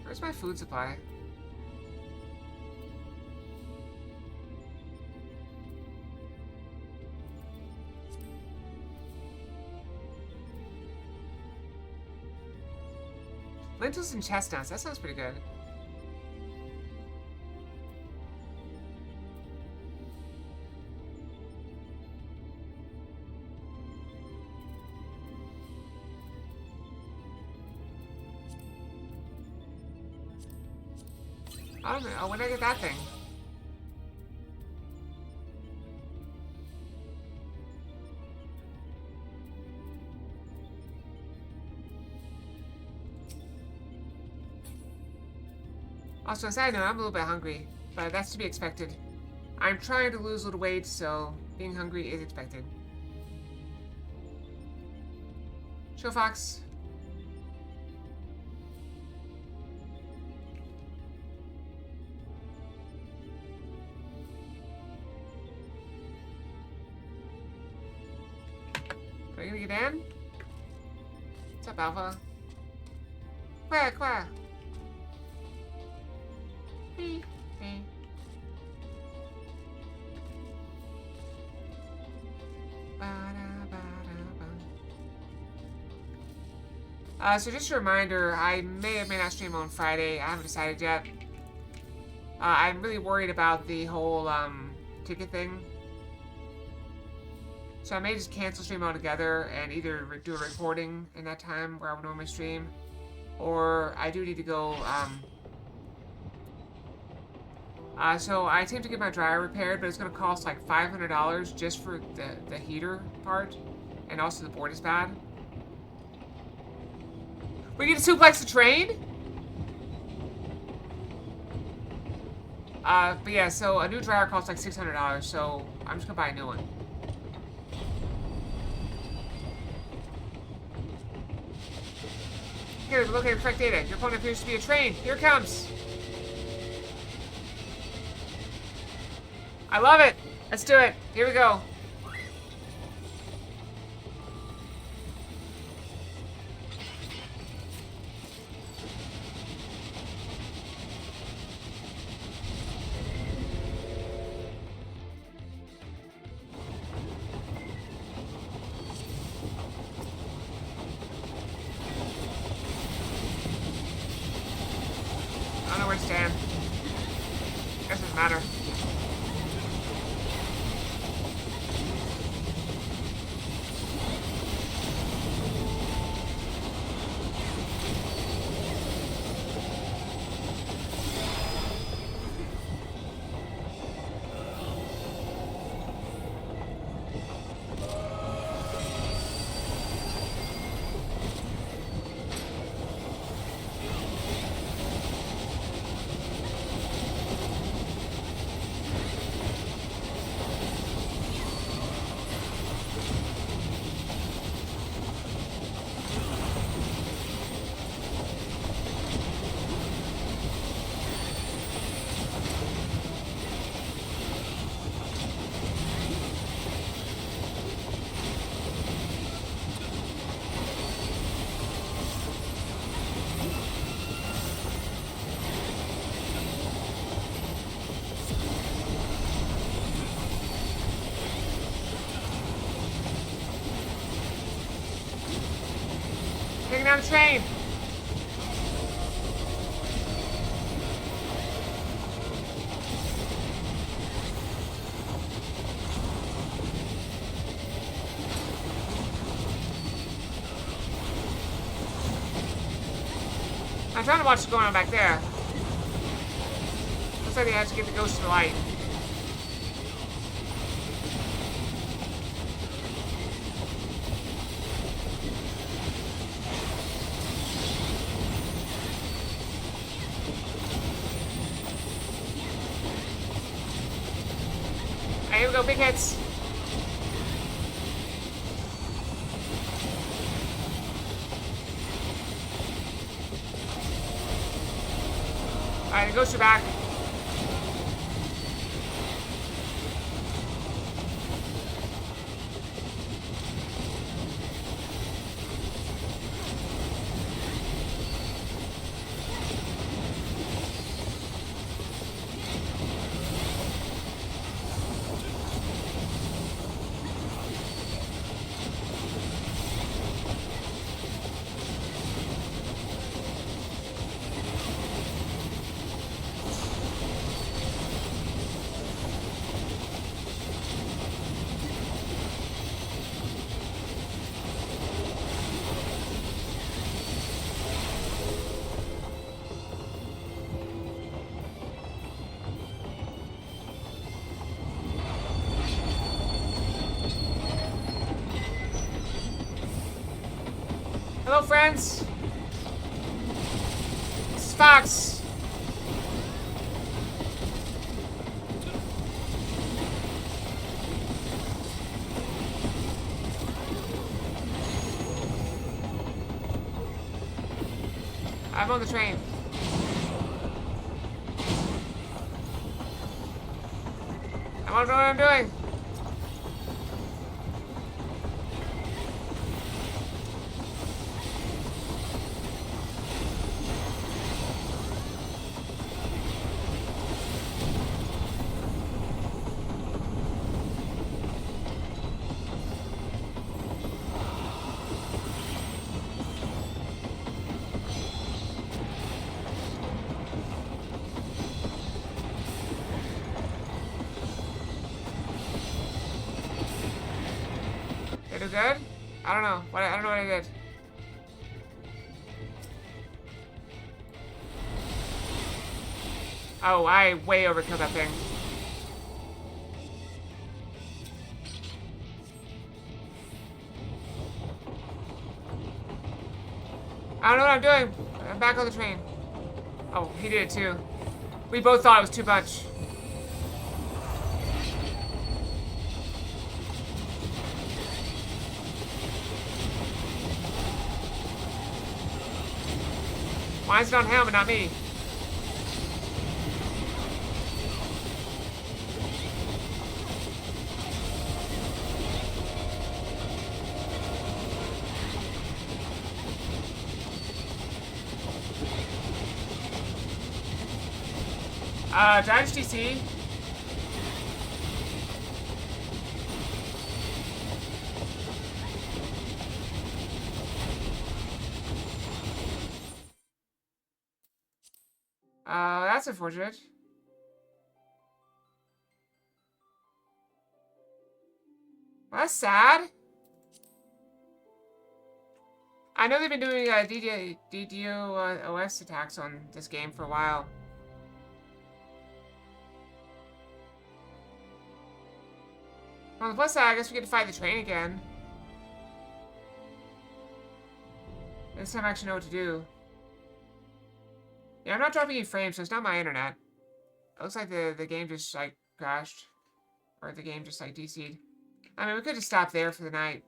Where's my food supply? Lentils and chestnuts, that sounds pretty good. I don't know, when did I get that thing? Also, as I know, I'm a little bit hungry, but that's to be expected. I'm trying to lose a little weight, so being hungry is expected. Show Fox. Are you gonna get in? What's up, Alpha? Qua! So just a reminder, I may or may not stream on Friday. I haven't decided yet. I'm really worried about the whole ticket thing. So I may just cancel stream altogether and either do a recording in that time where I would normally stream, or I do need to go. So I attempt to get my dryer repaired, but it's going to cost like $500 just for the heater part, and also the board is bad. We get to suplex the train? But yeah, so a new dryer costs like $600, so I'm just gonna buy a new one. Here, look at the correct data. Your opponent appears to be a train. Here it comes. I love it. Let's do it. Here we go. I don't know where to stand. Guess it doesn't matter. Taking down the train. I'm trying to watch what's going on back there. Looks like they have to get the ghost to the light. Here we go, big hits. Alright, the ghosts are back. Hello, friends. This is Fox. I'm on the train. I don't know what I'm doing. Did I do good? I don't know. I don't know what I did. Oh, I way overkilled that thing. I don't know what I'm doing. I'm back on the train. Oh, he did it too. We both thought it was too much. Why is it on him and not me? Did I just DC? That's unfortunate. Well, that's sad. I know they've been doing DDoS attacks on this game for a while. On the plus side, I guess we get to fight the train again. This time I actually know what to do. Yeah, I'm not dropping any frames, so it's not my internet. It looks like the game just, like, crashed. Or the game just, like, DC'd. I mean, we could just stop there for the night.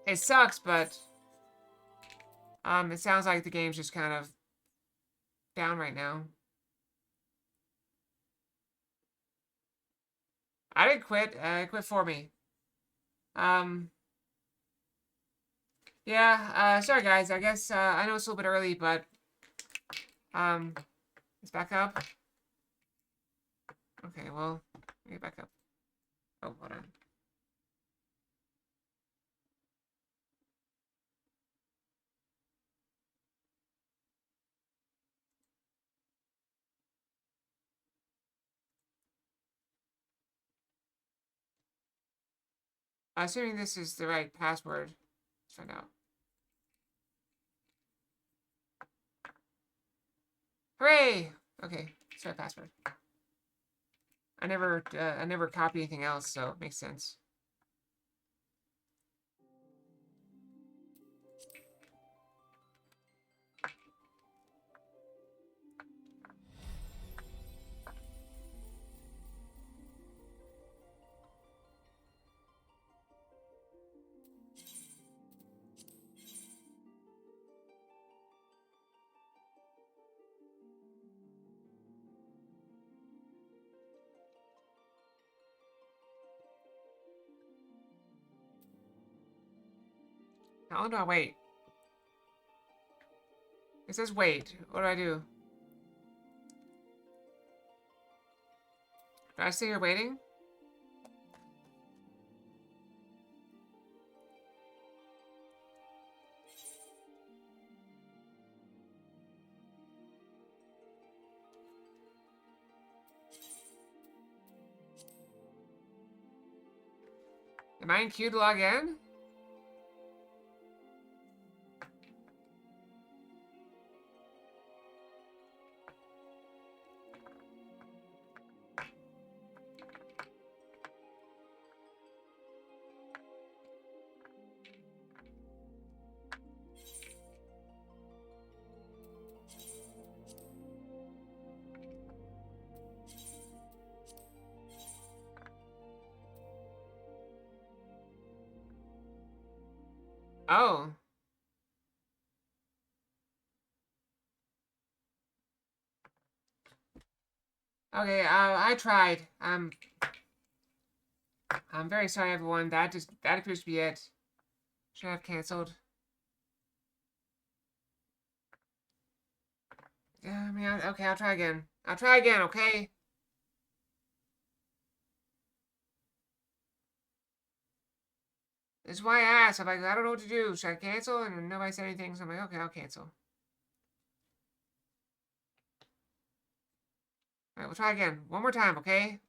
It sucks, but... it sounds like the game's just kind of... down right now. I didn't quit. It quit for me. Yeah, sorry guys. I guess, I know it's a little bit early, but... it's back up. Okay, well, get back up. Oh, hold on. Assuming this is the right password. Let's find out. Hooray! Okay, it's the right password. I never copy anything else, so it makes sense. How long do I wait? It says wait. What do I do? Do I stay here waiting? Am I in queue to log in? Oh. Okay, I tried. I'm very sorry, everyone. That appears to be it. Should I have canceled? Yeah, I mean, okay, I'll try again. I'll try again, okay? This is why I asked. I'm like, I don't know what to do. Should I cancel? And nobody said anything, so I'm like, okay, I'll cancel. Alright, we'll try again. One more time, okay?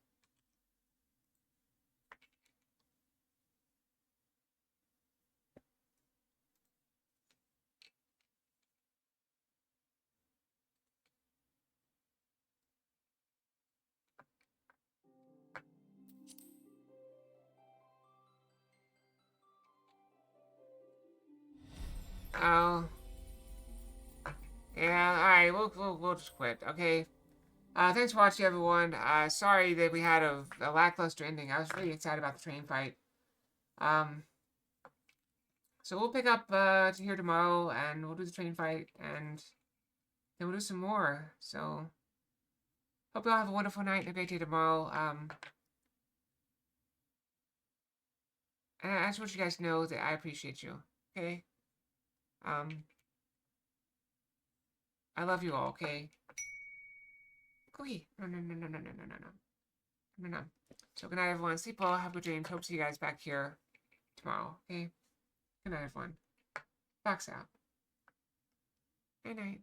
Oh. Yeah, alright, we'll just quit, okay? Thanks for watching, everyone. Sorry that we had a lackluster ending. I was really excited about the train fight. So we'll pick up to here tomorrow, and we'll do the train fight, and then we'll do some more. So, hope you all have a wonderful night and a great day tomorrow. And I just want you guys to know that I appreciate you, okay? I love you all, okay? Cookie. No, no, no, no, no, no, no, no, no. No, no. So good night, everyone. Sleep well. Have good dreams. Hope to see you guys back here tomorrow, okay? Good night, everyone. Fox out. Good night.